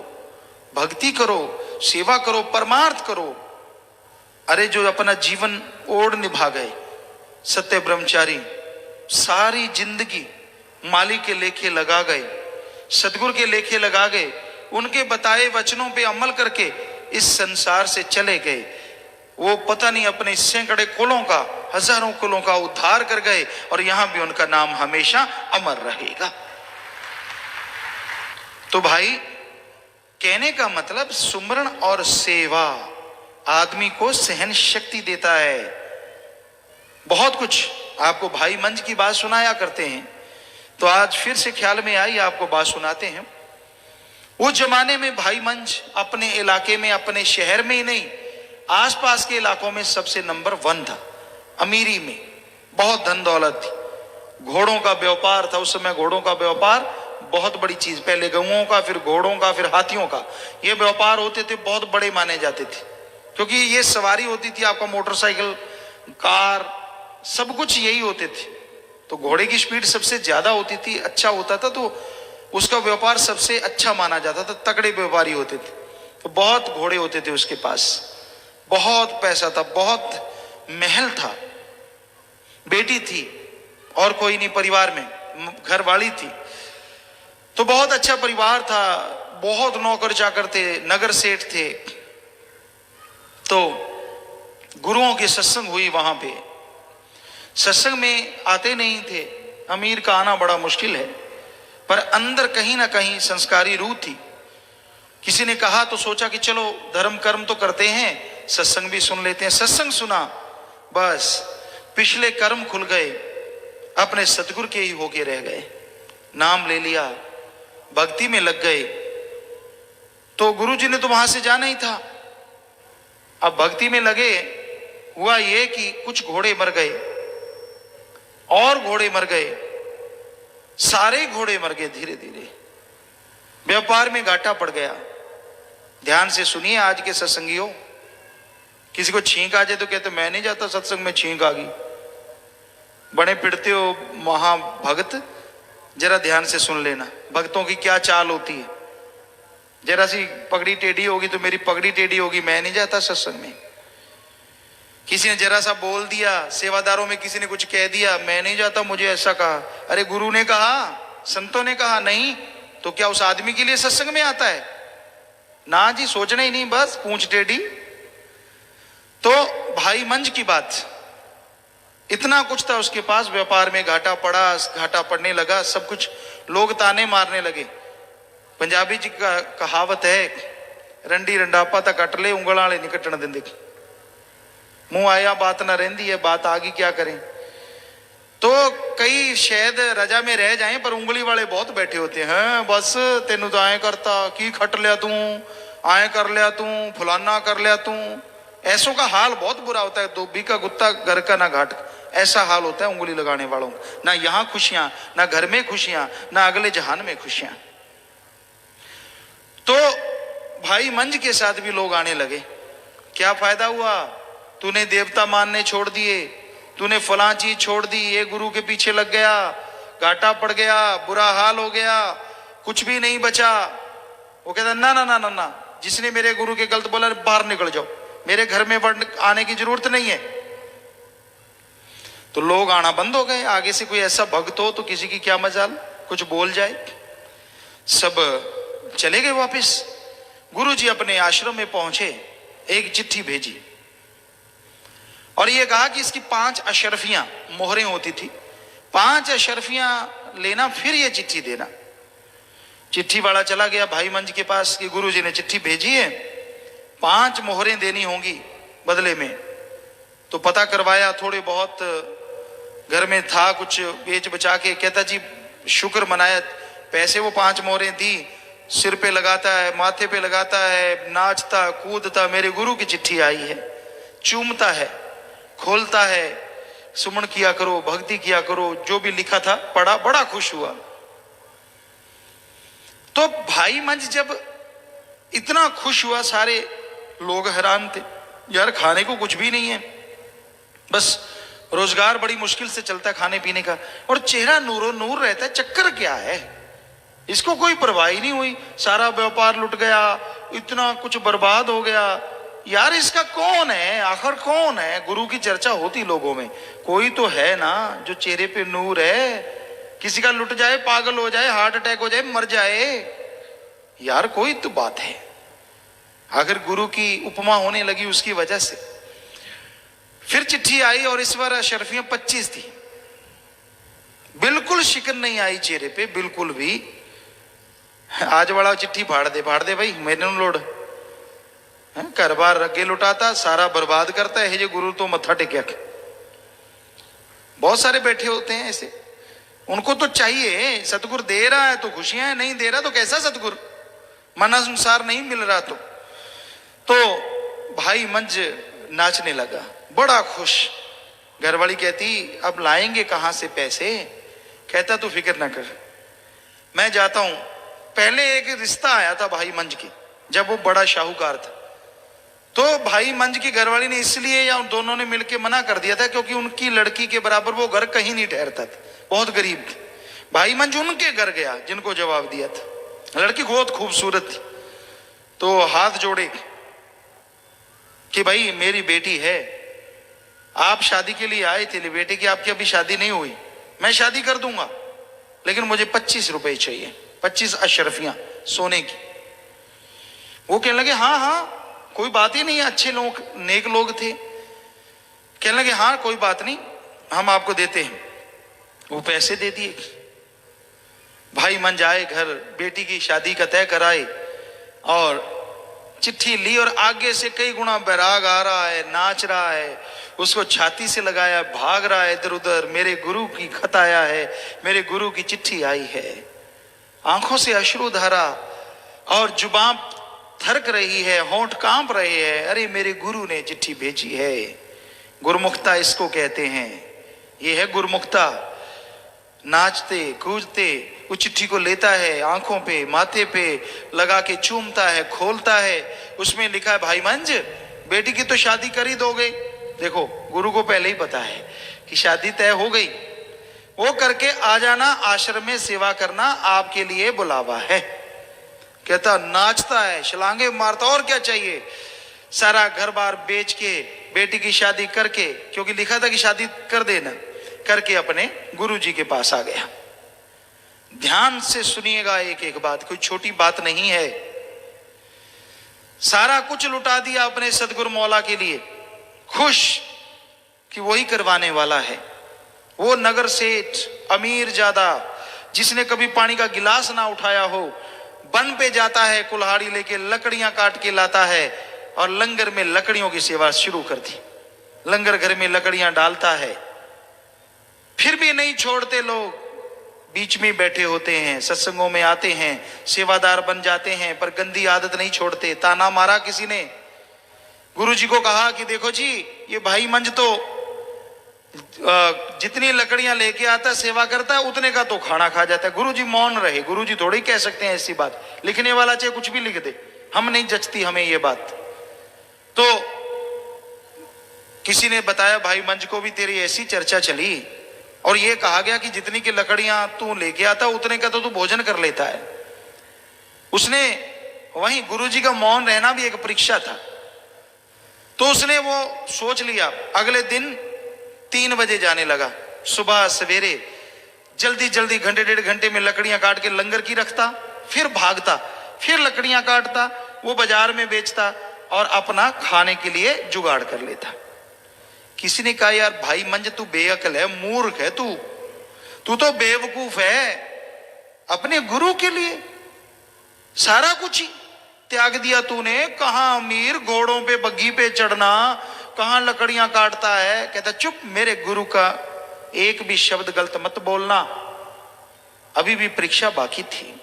भक्ति करो, सेवा करो, परमार्थ करो। अरे जो अपना जीवन ओढ़ निभा गए, सत्य ब्रह्मचारी, सारी जिंदगी मालिक के लेखे लगा गए, सदगुरु के लेखे लगा गए, उनके बताए वचनों पे अमल करके इस संसार से चले गए। वो पता नहीं अपने सैकड़े कुलों का, हजारों कुलों का उद्धार कर गए, और यहां भी उनका नाम हमेशा अमर रहेगा। तो भाई कहने का मतलब, सुमरण और सेवा आदमी को सहन शक्ति देता है। बहुत कुछ आपको भाई मंज की बात सुनाया करते हैं, तो आज फिर से ख्याल में आई, आपको बात सुनाते हैं। उस जमाने में भाई मंज अपने इलाके में, अपने शहर में ही नहीं, आसपास के इलाकों में सबसे नंबर 1 था। अमीरी में बहुत धन दौलत थी। घोड़ों का व्यापार था उस समय। घोड़ों का व्यापार बहुत बड़ी चीज, पहले गऊओं का, फिर घोड़ों का, फिर हाथियों का, ये व्यापार होते थे, बहुत बड़े माने जाते थे। क्योंकि ये सवारी होती थी आपका, मोटरसाइकिल, कार, सब कुछ यही होते थे। तो घोड़े की स्पीड सबसे ज्यादा होती थी, अच्छा होता था, तो उसका व्यापार सबसे अच्छा माना जाता था। तगड़े व्यापारी होते थे, तो बहुत घोड़े होते थे उसके पास, बहुत पैसा था, बहुत महल था। बेटी थी और कोई नहीं परिवार में, घरवाली थी, तो बहुत अच्छा परिवार था। बहुत नौकर चाकर थे, नगर सेठ थे। तो गुरुओं की सत्संग हुई वहां पे। सत्संग में आते नहीं थे, अमीर का आना बड़ा मुश्किल है, पर अंदर कहीं ना कहीं संस्कारी रूह थी। किसी ने कहा तो सोचा कि चलो धर्म कर्म तो करते हैं, सत्संग भी सुन लेते हैं। सत्संग सुना, बस पिछले कर्म खुल गए, अपने सतगुरु के ही होके रह गए। नाम ले लिया, भक्ति में लग गए। तो गुरु जी ने तो वहां से जाना ही था। अब भक्ति में लगे, हुआ ये कि कुछ घोड़े मर गए और घोड़े मर गए, सारे घोड़े मर गए। धीरे धीरे व्यापार में घाटा पड़ गया। ध्यान से सुनिए आज के सत्संगियों, किसी को छींक आ जाए तो कहते मैं नहीं जाता सत्संग में, छींक आ गई। बड़े पिटते हो महाभक्त, जरा ध्यान से सुन लेना भक्तों की क्या चाल होती है। जरा सी पगड़ी टेढ़ी होगी तो मेरी पगड़ी टेढ़ी होगी, मैं नहीं जाता सत्संग में। किसी ने जरा सा बोल दिया, सेवादारों में किसी ने कुछ कह दिया, मैं नहीं जाता, मुझे ऐसा कहा। अरे गुरु ने कहा, संतों ने कहा, नहीं तो क्या उस आदमी के लिए सत्संग में आता है? ना जी, सोचना ही नहीं, बस पूंछ टेढ़ी। तो भाई मंज की बात, इतना कुछ था उसके पास, व्यापार में घाटा पड़ा, घाटा पड़ने लगा, सब कुछ लोग ताने मारने लगे। पंजाबी जी का कहावत है, रंडी रंडापा तक कट ले, उंगल वाले नहीं कटन देंगे। मुंह आया बात ना रहती है, बात आगी क्या करें। तो कई शायद रजा में रह जाएं, पर उंगली वाले बहुत बैठे होते हैं। बस तेनू तो आए करता, की खट लिया तू, आए कर लिया तू, फुलाना कर लिया तू। ऐसों का हाल बहुत बुरा होता है। धोबी का गुत्ता घर का ना घाट, ऐसा हाल होता है उंगली लगाने वालों का। ना यहां खुशियां, ना घर में खुशियां, ना अगले जहान में खुशियां। तो भाई मंज के साथ भी लोग आने लगे। क्या फायदा हुआ, तूने देवता मानने छोड़ दिए, तूने फलां चीज छोड़ दी, ये गुरु के पीछे लग गया, घाटा पड़ गया, बुरा हाल हो गया, कुछ भी नहीं बचा। वो कहता ना ना ना ना ना, जिसने मेरे गुरु के गलत बोला बाहर निकल जाओ, मेरे घर में आने की जरूरत नहीं है। तो लोग आना बंद हो गए। आगे से कोई ऐसा भक्त हो तो किसी की क्या मजाल, कुछ बोल जाए। सब चले गए वापस। गुरु जी अपने आश्रम में पहुंचे, एक चिट्ठी भेजी और ये कहा कि इसकी 5 अशरफियां मोहरें होती थी, 5 अशरफियां लेना, फिर ये चिट्ठी देना। चिट्ठी वाला चला गया भाई मंज के पास कि गुरु जी ने चिट्ठी भेजी है, 5 मोहरें देनी होंगी बदले में। तो पता करवाया, थोड़े बहुत घर में था कुछ बेच बचा के। कहता जी शुक्र मनाया, पैसे वो 5 मोहरें दी, सिर पे लगाता है, माथे पे लगाता है, नाचता कूदता, मेरे गुरु की चिट्ठी आई है। चूमता है, खोलता है, सुमन किया करो, भक्ति किया करो, जो भी लिखा था पढ़ा, बड़ा खुश हुआ। तो भाई मंज जब इतना खुश हुआ, सारे लोग हैरान थे। यार खाने को कुछ भी नहीं है, बस रोजगार बड़ी मुश्किल से चलता है खाने पीने का, और चेहरा नूरो नूर रहता है, चक्कर क्या है? इसको कोई परवाह ही नहीं हुई। सारा व्यापार लुट गया, इतना कुछ बर्बाद हो गया। यार इसका कौन है, आखिर कौन है? गुरु की चर्चा होती लोगों में, कोई तो है ना जो चेहरे पे नूर है। किसी का लुट जाए, पागल हो जाए, हार्ट अटैक हो जाए, मर जाए, यार कोई तो बात है। अगर गुरु की उपमा होने लगी उसकी वजह से। फिर चिट्ठी आई और इस बार अशरफियां 25 थी। बिल्कुल शिकन नहीं आई चेहरे पे, बिल्कुल भी। आज वाला चिट्ठी फाड़ दे भाई, मैंने लोड घर बार अगे लुटाता, सारा बर्बाद करता है। ये गुरु तो मत्था टेकिया। बहुत सारे बैठे होते हैं ऐसे, उनको तो चाहिए सतगुरु दे रहा है तो खुशियां हैं, नहीं दे रहा तो कैसा सतगुरु, मन अनुसार नहीं मिल रहा तो भाई मंज नाचने लगा, बड़ा खुश। घरवाली कहती अब लाएंगे कहां से पैसे? कहता तू फिक्र ना कर, मैं जाता हूं। पहले एक रिश्ता आया था भाई मंज के, जब वो बड़ा शाहूकार था, तो भाई मंज की घरवाली ने इसलिए या दोनों ने मिलकर मना कर दिया था क्योंकि उनकी लड़की के बराबर वो घर कहीं नहीं ठहरता था, बहुत गरीब थे। भाई मंज उनके घर गया जिनको जवाब दिया था। लड़की बहुत खूबसूरत थी, तो हाथ जोड़े कि भाई मेरी बेटी है, आप शादी के लिए आए थे, बेटे की आपकी अभी शादी नहीं हुई, मैं शादी कर दूंगा, लेकिन मुझे 25 रुपए चाहिए, 25 अशरफियां सोने की। वो कहने लगे हाँ हाँ कोई बात ही नहीं, अच्छे लोग, नेक लोग थे। कहने लगे हाँ कोई बात नहीं, हम आपको देते हैं। वो पैसे दे दिए। भाई मंज आए घर, बेटी की शादी का तय कराए और चिट्ठी ली, और आगे से कई गुना बैराग आ रहा है, नाच रहा है, उसको छाती से लगाया, भाग रहा है इधर उधर। मेरे गुरु की खत आया है, मेरे गुरु की चिट्ठी आई है। आंखों से अश्रु धारा और जुबान थरक रही है, होंठ कांप रहे हैं। अरे मेरे गुरु ने चिट्ठी भेजी है। गुरमुखता इसको कहते हैं, ये है गुरमुखता। नाचते कूदते वो चिट्ठी को लेता है, आंखों पे माथे पे लगा के चूमता है, खोलता है। उसमें लिखा है भाई मंज बेटी की तो शादी कर ही दोगे। देखो गुरु को पहले ही पता है कि शादी तय हो गई, वो करके आ जाना, आश्रम में सेवा करना आपके लिए बुलावा है। कहता नाचता है, छलांगे मारता, और क्या चाहिए। सारा घर बार बेच के बेटी की शादी करके, क्योंकि लिखा था कि शादी कर देना, करके अपने गुरुजी के पास आ गया। ध्यान से सुनिएगा एक एक बात, कोई छोटी बात नहीं है। सारा कुछ लुटा दिया अपने सदगुरु मौला के लिए, खुश कि वही करवाने वाला है। वो नगर सेठ, अमीर ज्यादा, जिसने कभी पानी का गिलास ना उठाया हो, वन पे जाता है, कुल्हाड़ी लेके लकड़ियां काट के लाता है और लंगर में लकड़ियों की सेवा शुरू कर दी। लंगर घर में लकड़ियां डालता है, फिर भी नहीं छोड़ते लोग, बीच में बैठे होते हैं, सत्संगों में आते हैं, सेवादार बन जाते हैं, पर गंदी आदत नहीं छोड़ते। ताना मारा किसी ने, गुरुजी को कहा कि देखो जी ये भाई मंज तो जितनी लकड़ियां लेके आता सेवा करता है उतने का तो खाना खा जाता है। गुरुजी मौन रहे, गुरुजी थोड़ी कह सकते हैं ऐसी बात, लिखने वाला चाहे कुछ भी लिख दे, हम नहीं जचती हमें ये बात। तो किसी ने बताया भाई मंज को भी तेरी ऐसी चर्चा चली और ये कहा गया कि जितनी की लकड़ियां तू लेके आता उतने का तो तू भोजन कर लेता है। उसने वहीं गुरुजी का मौन रहना भी एक परीक्षा था, तो उसने वो सोच लिया। अगले दिन 3 बजे जाने लगा, सुबह सवेरे जल्दी जल्दी घंटे 1.5 घंटे में लकड़ियां काट के लंगर की रखता, फिर भागता, फिर लकड़ियां काटता, वो बाजार में बेचता और अपना खाने के लिए जुगाड़ कर लेता। किसी ने कहा यार भाई मंज तू बेअकल है, मूर्ख है, तू तो बेवकूफ है, अपने गुरु के लिए सारा कुछ ही त्याग दिया तूने। कहां अमीर घोड़ों पे बग्घी पे चढ़ना, कहां लकड़ियां काटता है। कहता चुप, मेरे गुरु का एक भी शब्द गलत मत बोलना। अभी भी परीक्षा बाकी थी।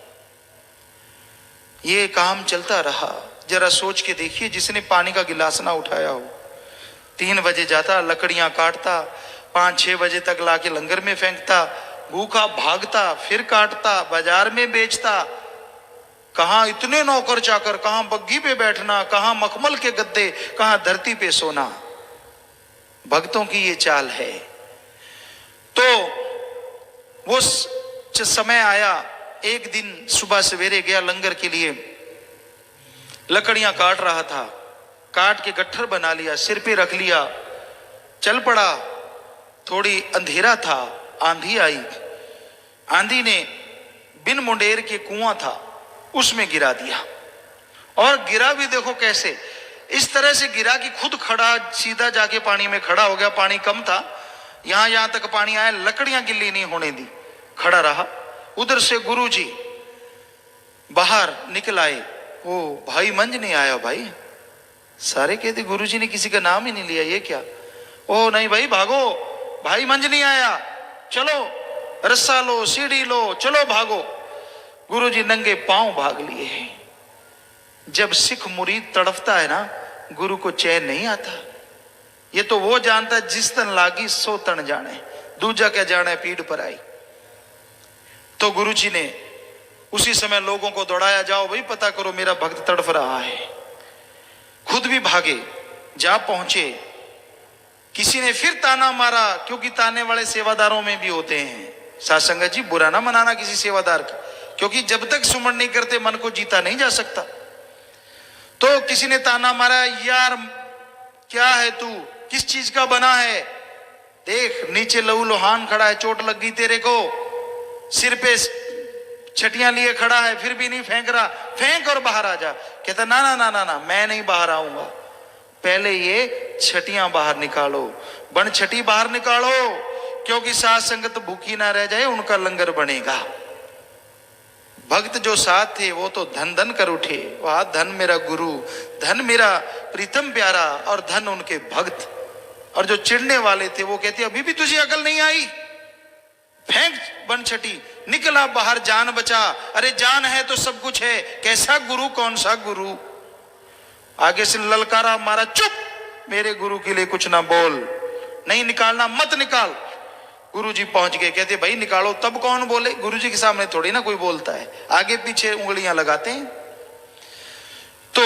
ये काम चलता रहा। जरा सोच के देखिए, जिसने पानी का गिलास ना उठाया हो, 3 बजे जाता, लकड़ियां काटता, 5-6 बजे तक लाके लंगर में फेंकता, भूखा भागता, फिर काटता, बाजार में बेचता। कहां इतने नौकर चाकर, कहां बग्घी पे बैठना, कहां मखमल के गद्दे, कहां धरती पे सोना। भक्तों की ये चाल है। तो वो समय आया, एक दिन सुबह सवेरे गया लंगर के लिए, लकड़ियां काट रहा था, काट के गट्ठर बना लिया, सिर पे रख लिया, चल पड़ा। थोड़ी अंधेरा था, आंधी आई, आंधी ने बिन मुंडेर के कुआं था उसमें गिरा दिया। और गिरा भी देखो कैसे, इस तरह से गिरा कि खुद खड़ा सीधा जाके पानी में खड़ा हो गया। पानी कम था, यहां तक पानी आया, लकड़ियां गिल्ली नहीं होने दी, खड़ा रहा। उधर से गुरुजी बाहर निकल आए। ओ भाई मंज नहीं आया भाई, सारे कहते गुरुजी ने किसी का नाम ही नहीं लिया, ये क्या। ओ नहीं भाई भागो, भाई मंज नहीं आया, चलो रस्सा लो, सीढ़ी लो, चलो भागो। गुरुजी नंगे पांव भाग लिए हैं। जब सिख मुरीद तड़फता है ना, गुरु को चैन नहीं आता। ये तो वो जानता है जिस तन लागी सो तन जाने, दूजा क्या जाने पीड़ पर आई। तो गुरुजी ने उसी समय लोगों को दौड़ाया, जाओ भाई पता करो मेरा भक्त तड़फ रहा है। खुद भी भागे, जा पहुंचे। किसी ने फिर ताना मारा, क्योंकि ताने वाले सेवादारों में भी होते हैं। साध संगत जी बुरा ना मनाना किसी सेवादार का, क्योंकि जब तक सुमन नहीं करते मन को जीता नहीं जा सकता। तो किसी ने ताना मारा, यार क्या है तू, किस चीज का बना है, देख नीचे लहू लुहान खड़ा है, चोट लग गई तेरे को, सिर पे छटियां लिए खड़ा है, फिर भी नहीं फेंक रहा, फेंक और बाहर आ जा। कहता ना ना ना ना ना, मैं नहीं बाहर आऊंगा, पहले ये छटियां बाहर निकालो, बन छटी बाहर निकालो, क्योंकि साथ संगत भूखी ना रह जाए, उनका लंगर बनेगा। भक्त जो साथ थे वो तो धन धन कर उठे, वाह धन मेरा गुरु, धन मेरा प्रीतम प्यारा, और धन उनके भक्त। और जो चिढ़ने वाले थे वो कहते अभी भी तुझे अकल नहीं आई, फेंक बन छटी, निकला बाहर, जान बचा। अरे जान है तो सब कुछ है, कैसा गुरु, कौन सा गुरु। आगे से ललकारा मारा, चुप, मेरे गुरु के लिए कुछ ना बोल, नहीं निकालना मत निकाल। गुरुजी पहुंच गए, कहते भाई निकालो, तब कौन बोले, गुरुजी के सामने थोड़ी ना कोई बोलता है, आगे पीछे उंगलियां लगाते हैं। तो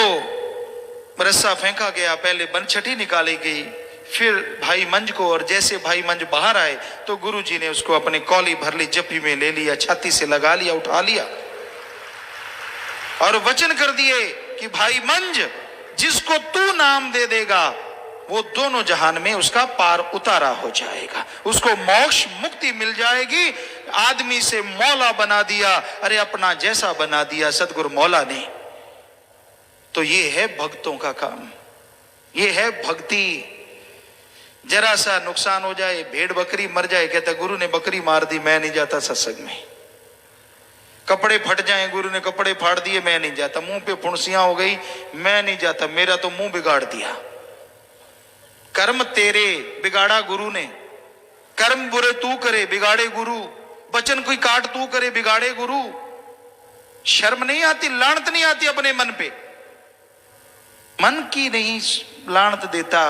रस्सा फेंका गया, पहले बनछटी निकाली गई, फिर भाई मंज को, और जैसे भाई मंज बाहर आए तो गुरु जी ने उसको अपने कौली भर ली, जप्पी में ले लिया, छाती से लगा लिया, उठा लिया और वचन कर दिए कि भाई मंज, जिसको तू नाम दे देगा वो दोनों जहान में उसका पार उतारा हो जाएगा, उसको मोक्ष मुक्ति मिल जाएगी। आदमी से मौला बना दिया, अरे अपना जैसा बना दिया सदगुरु मौला ने। तो ये है भक्तों का काम, ये है भक्ति। जरा सा नुकसान हो जाए, भेड़ बकरी मर जाए, कहता गुरु ने बकरी मार दी, मैं नहीं जाता सत्संग में। कपड़े फट जाएं, गुरु ने कपड़े फाड़ दिए, मैं नहीं जाता। मुंह पे फुंसियां हो गई, मैं नहीं जाता, मेरा तो मुंह बिगाड़ दिया। कर्म तेरे बिगाड़ा गुरु ने, कर्म बुरे तू करे बिगाड़े गुरु, वचन कोई काट तू करे बिगाड़े गुरु। शर्म नहीं आती, लानत नहीं आती अपने मन पे? मन की नहीं लानत देता,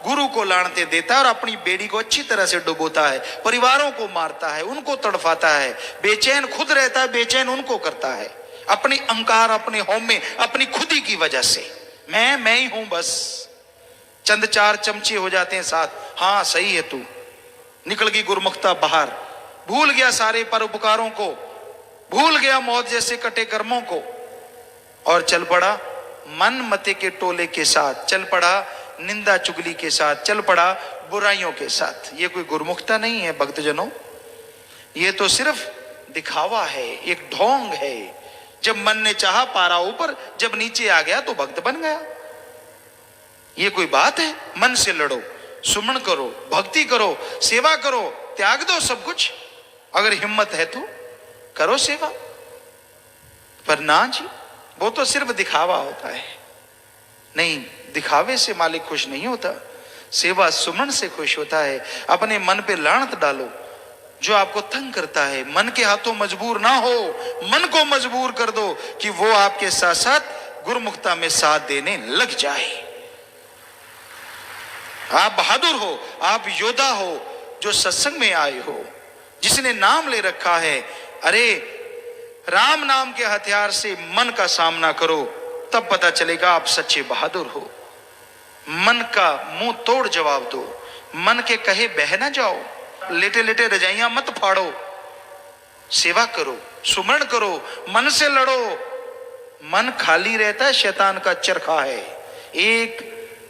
गुरु को लानते देता और अपनी बेड़ी को अच्छी तरह से डुबोता है, परिवारों को मारता है, उनको तड़फाता है, बेचैन खुद रहता है, बेचैन उनको करता है, अपनी अहंकार, अपने हौमे, अपनी खुदी की वजह से। मैं ही हूं बस, चंद चार चमचे हो जाते हैं साथ, हाँ सही है तू, निकल गई गुरमुखता बाहर, भूल गया सारे परोपकारों को, भूल गया मौत जैसे कटे कर्मों को, और चल पड़ा मन मते के टोले के साथ, चल पड़ा निंदा चुगली के साथ, चल पड़ा बुराइयों के साथ। ये कोई गुरमुखता नहीं है भक्तजनों, ये तो सिर्फ दिखावा है, एक ढोंग है। जब मन ने चाहा पारा ऊपर, जब नीचे आ गया तो भक्त बन गया। ये कोई बात है? मन से लड़ो, सुमन करो, भक्ति करो, सेवा करो, त्याग दो सब कुछ, अगर हिम्मत है तो करो सेवा। पर ना जी, वो तो सिर्फ दिखावा होता है। नहीं, दिखावे से मालिक खुश नहीं होता, सेवा सुमन से खुश होता है। अपने मन पे लानत डालो जो आपको तंग करता है, मन के हाथों मजबूर ना हो, मन को मजबूर कर दो कि वो आपके साथ साथ गुरुमुखता में साथ देने लग जाए। आप बहादुर हो, आप योद्धा हो, जो सत्संग में आए हो, जिसने नाम ले रखा है, अरे राम नाम के हथियार से मन का सामना करो, तब पता चलेगा आप सच्चे बहादुर हो। मन का मुंह तोड़ जवाब दो, मन के कहे बह ना जाओ, लेटे लेटे रजाइयां मत फाड़ो, सेवा करो, सुमरण करो, मन से लड़ो। मन खाली रहता है, शैतान का चरखा है। एक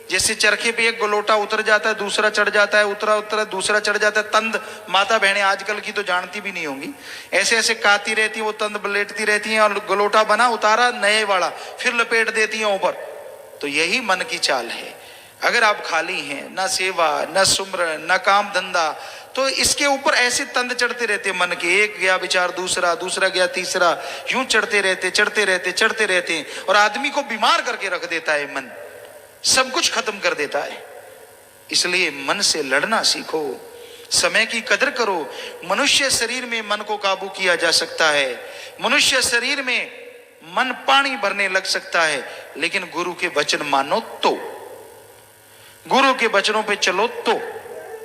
जैसे चरखे पे एक गोलोटा उतर जाता है, दूसरा चढ़ जाता है, उतरा उतरा दूसरा चढ़ जाता है। तंद माता बहनें आजकल की तो जानती भी नहीं होंगी, ऐसे ऐसे काती रहती है, वो तंद लेटती रहती हैं और गोलोटा बना, उतारा नए वाला, फिर लपेट देती हैं ऊपर। तो यही मन की चाल है। अगर आप खाली हैं, ना सेवा, ना सुमरन, ना काम धंधा, तो इसके ऊपर ऐसे तंद चढ़ते रहते मन के। एक गया विचार दूसरा, दूसरा गया तीसरा, यूं चढ़ते रहते चढ़ते रहते चढ़ते रहते, और आदमी को बीमार करके रख देता है मन, सब कुछ खत्म कर देता है। इसलिए मन से लड़ना सीखो, समय की कदर करो। मनुष्य शरीर में मन को काबू किया जा सकता है, मनुष्य शरीर में मन पानी भरने लग सकता है, लेकिन गुरु के वचन मानो तो, गुरु के वचनों पे चलो तो।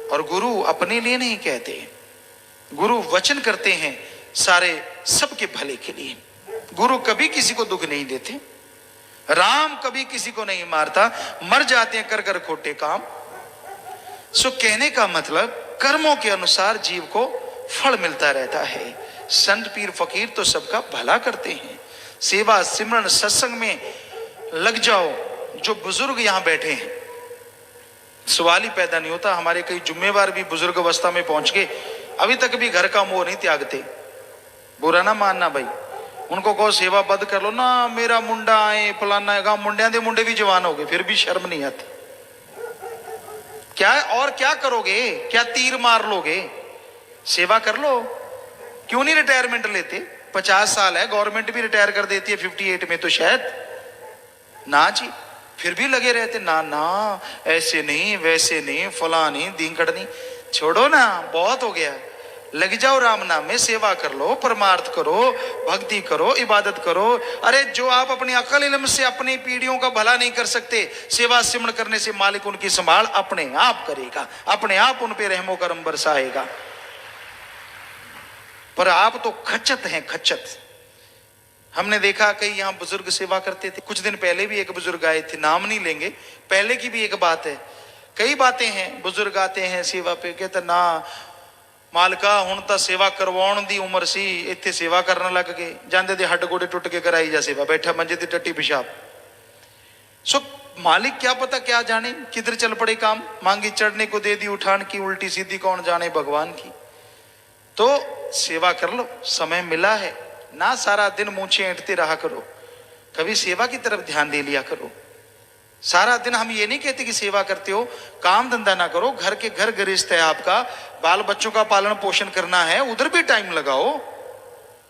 और गुरु अपने लिए नहीं कहते, गुरु वचन करते हैं सारे सबके भले के लिए। गुरु कभी किसी को दुख नहीं देते, राम कभी किसी को नहीं मारता, मर जाते हैं कर कर खोटे काम। सो कहने का मतलब कर्मों के अनुसार जीव को फल मिलता रहता है। संत पीर फकीर तो सबका भला करते हैं। सेवा सिमरन सत्संग में लग जाओ। जो बुजुर्ग यहां बैठे हैं, सवाल ही पैदा नहीं होता। हमारे कई जुम्मेवार भी बुजुर्ग अवस्था में पहुंच गए, अभी तक भी घर का मोह नहीं त्यागते। बुरा ना मानना भाई, उनको कहो सेवा बद कर लो ना, मेरा मुंडा आए फलाना है, मुंडिया दे मुंडे भी जवान हो गए, फिर भी शर्म नहीं आती। क्या और क्या करोगे? क्या तीर मार लोगे? सेवा कर लो। क्यों नहीं रिटायरमेंट लेते? 50 साल है, गवर्नमेंट भी रिटायर कर देती है 58 में तो शायद ना जी, फिर भी लगे रहते। ना ना, ऐसे नहीं वैसे नहीं, फला नहीं दींकड़ नहीं, छोड़ो ना, बहुत हो गया। लग जाओ राम नाम में, सेवा कर लो, परमार्थ करो, भक्ति करो, इबादत करो। अरे जो आप अपनी अकल इल्म से अपनी पीढ़ियों का भला नहीं कर सकते, सेवा सिमरन करने से मालिक उनकी संभाल अपने आप करेगा, अपने आप उन पे रहमो करम बरसाएगा। पर आप तो खच्चत हैं, खच्चत। हमने देखा कई यहाँ बुजुर्ग सेवा करते थे। कुछ दिन पहले भी एक बुजुर्ग आए थे, नाम नहीं लेंगे, पहले की भी एक बात है। कई बातें हैं, बुजुर्ग आते हैं सेवा पे, कहते ना मालका हुण तां सेवा करवाउण दी उम्र सी, इत्थे सेवा करन लग गए, जांदे दे हड्ड गोडे टुट के कराई जा सेवा, बैठा मंजे ते टट्टी पिशाब। सो मालिक क्या पता क्या जाने किधर चल पड़े काम, मांगी चढ़ने को दे दी उठान की, उल्टी सीधी कौन जाने भगवान की। तो सेवा कर लो, समय मिला है ना, सारा दिन मूंछें ऐंठते रहा करो, कभी सेवा की तरफ ध्यान दे लिया करो। सारा दिन हम ये नहीं कहते कि सेवा करते हो, काम धंधा ना करो, घर के घर गृहस्थ है आपका, बाल बच्चों का पालन पोषण करना है, उधर भी टाइम लगाओ।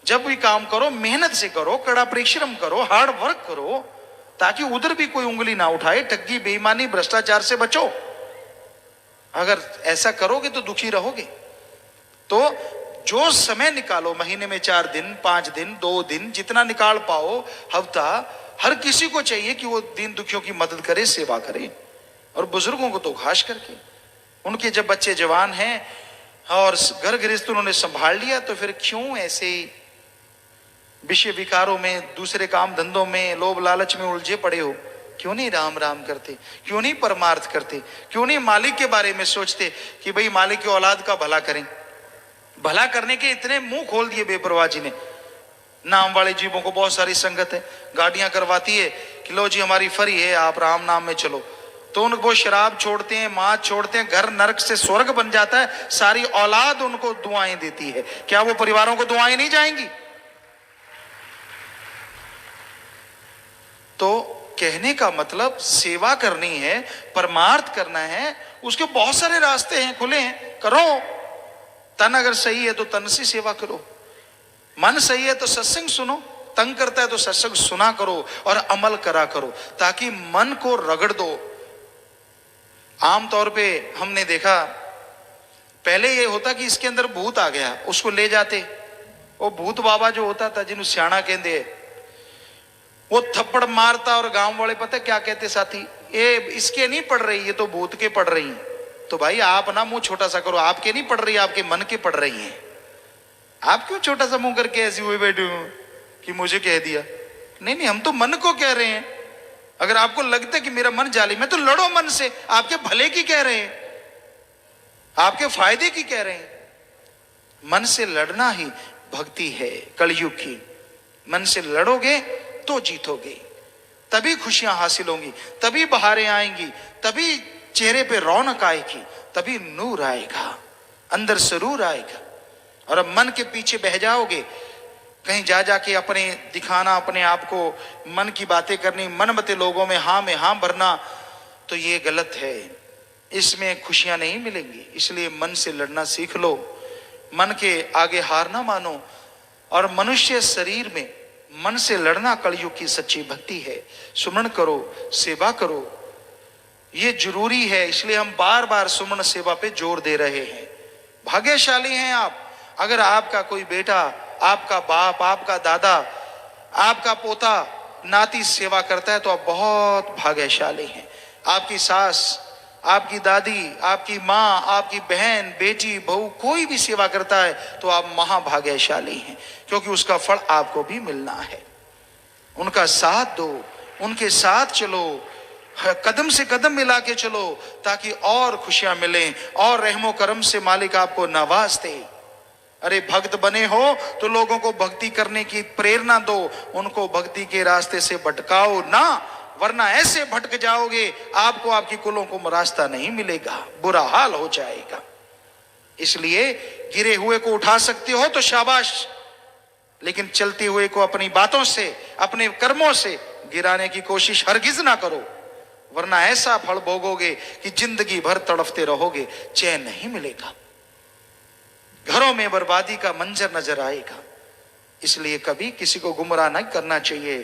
जब भी काम करो मेहनत से करो, कड़ा परिश्रम करो, हार्ड वर्क करो, ताकि उधर भी कोई उंगली ना उठाए, ठगी बेईमानी भ्रष्टाचार से बचो। अगर ऐसा करोगे तो दुखी रहोगे। तो जो समय निकालो, महीने में 4 दिन 5 दिन 2 दिन जितना निकाल पाओ, हफ्ता, हर किसी को चाहिए कि वो दीन दुखियों की मदद करे, सेवा करे। और बुजुर्गों को तो खास करके, उनके जब बच्चे जवान हैं और घर गृहस्थ उन्होंने संभाल लिया, तो फिर क्यों ऐसे विषय विकारों में, दूसरे काम धंधों में, लोभ लालच में उलझे पड़े हो? क्यों नहीं राम राम करते, क्यों नहीं परमार्थ करते, क्यों नहीं मालिक के बारे में सोचते कि भाई मालिक की औलाद का भला करें। भला करने के इतने मुंह खोल दिए बेपरवाह जी ने। नाम वाले जीवों को बहुत सारी संगत है, गाड़ियां करवाती है कि लो जी हमारी फरी है, आप राम नाम में चलो, तो उनको शराब छोड़ते हैं, मां छोड़ते हैं, घर नरक से स्वर्ग बन जाता है, सारी औलाद उनको दुआएं देती है। क्या वो परिवारों को दुआएं नहीं जाएंगी? तो कहने का मतलब सेवा करनी है, परमार्थ करना है, उसके बहुत सारे रास्ते हैं, खुले हैं, करो। तन अगर सही है तो तन से सेवा करो, मन सही है तो सत्संग सुनो, तंग करता है तो सत्संग सुना करो और अमल करा करो, ताकि मन को रगड़ दो। आमतौर पे हमने देखा, पहले ये होता कि इसके अंदर भूत आ गया, उसको ले जाते, वो भूत बाबा जो होता था जिन्हें सियाणा कहते, वो थप्पड़ मारता और गांव वाले पता क्या कहते साथी, ये इसके नहीं पड़ रही, ये तो भूत के पड़ रही है। तो भाई आप ना मुंह छोटा सा करो, आपके नहीं पड़ रही, आपके मन के पड़ रही हैं। आप क्यों छोटा सा मुंह करके ऐसी हुए बैठे हो कि मुझे कह दिया? नहीं नहीं, हम तो मन को कह रहे हैं। अगर आपको लगता है कि मेरा मन जालिम है तो लड़ो मन से, आपके भले की कह रहे हैं, आपके फायदे की कह रहे हैं। मन से लड़ना ही भक्ति है कलयुग की। मन से लड़ोगे तो जीतोगे, तभी खुशियां हासिल होंगी, तभी बहारें आएंगी, तभी चेहरे पे रौनक आएगी, तभी नूर आएगा, अंदर सरूर आएगा। और अब मन के पीछे बह जाओगे, कहीं जा जाके अपने दिखाना, अपने आप को, मन की बातें करनी, मनमते लोगों में हाँ भरना, तो ये गलत है, इसमें खुशियां नहीं मिलेंगी। इसलिए मन से लड़ना सीख लो, मन के आगे हार ना मानो। और मनुष्य शरीर में मन से लड़ना कलयुग की सच्ची भक्ति है। सुमन करो, सेवा करो, ये जरूरी है। इसलिए हम बार बार सुमन सेवा पे जोर दे रहे हैं। भाग्यशाली हैं आप अगर आपका कोई बेटा, आपका बाप, आपका दादा, आपका पोता, नाती सेवा करता है तो आप बहुत भाग्यशाली हैं। आपकी सास, आपकी दादी, आपकी माँ, आपकी बहन, बेटी, बहू, कोई भी सेवा करता है तो आप महाभाग्यशाली हैं, क्योंकि उसका फल आपको भी मिलना है। उनका साथ दो, उनके साथ चलो, कदम से कदम मिला के चलो, ताकि और खुशियां मिलें और रहमो करम से मालिक आपको नवाज दे। अरे भक्त बने हो तो लोगों को भक्ति करने की प्रेरणा दो, उनको भक्ति के रास्ते से भटकाओ ना, वरना ऐसे भटक जाओगे आपको आपकी कुलों को रास्ता नहीं मिलेगा, बुरा हाल हो जाएगा। इसलिए गिरे हुए को उठा सकते हो तो शाबाश, लेकिन चलते हुए को अपनी बातों से, अपने कर्मों से गिराने की कोशिश हरगिज ना करो, वरना ऐसा फल भोगोगे कि जिंदगी भर तड़फते रहोगे, चैन नहीं मिलेगा, घरों में बर्बादी का मंजर नजर आएगा। इसलिए कभी किसी को गुमराह नहीं करना चाहिए,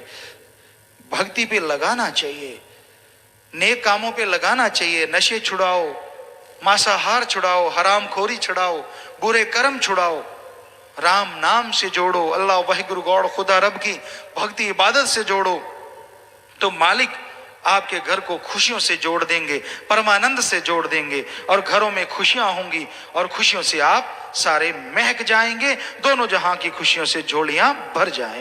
भक्ति पे लगाना चाहिए, नेक कामों पे लगाना चाहिए। नशे छुड़ाओ, मांसाहार छुड़ाओ, हरामखोरी छुड़ाओ, बुरे कर्म छुड़ाओ, राम नाम से जोड़ो, अल्लाह वाहिगुरु गॉड खुदा रब की भक्ति इबादत से जोड़ो, तो मालिक आपके घर को खुशियों से जोड़ देंगे, परमानंद से जोड़ देंगे, और घरों में खुशियां होंगी और खुशियों से आप सारे महक जाएंगे, दोनों जहां की खुशियों से झोलियां भर जाएं।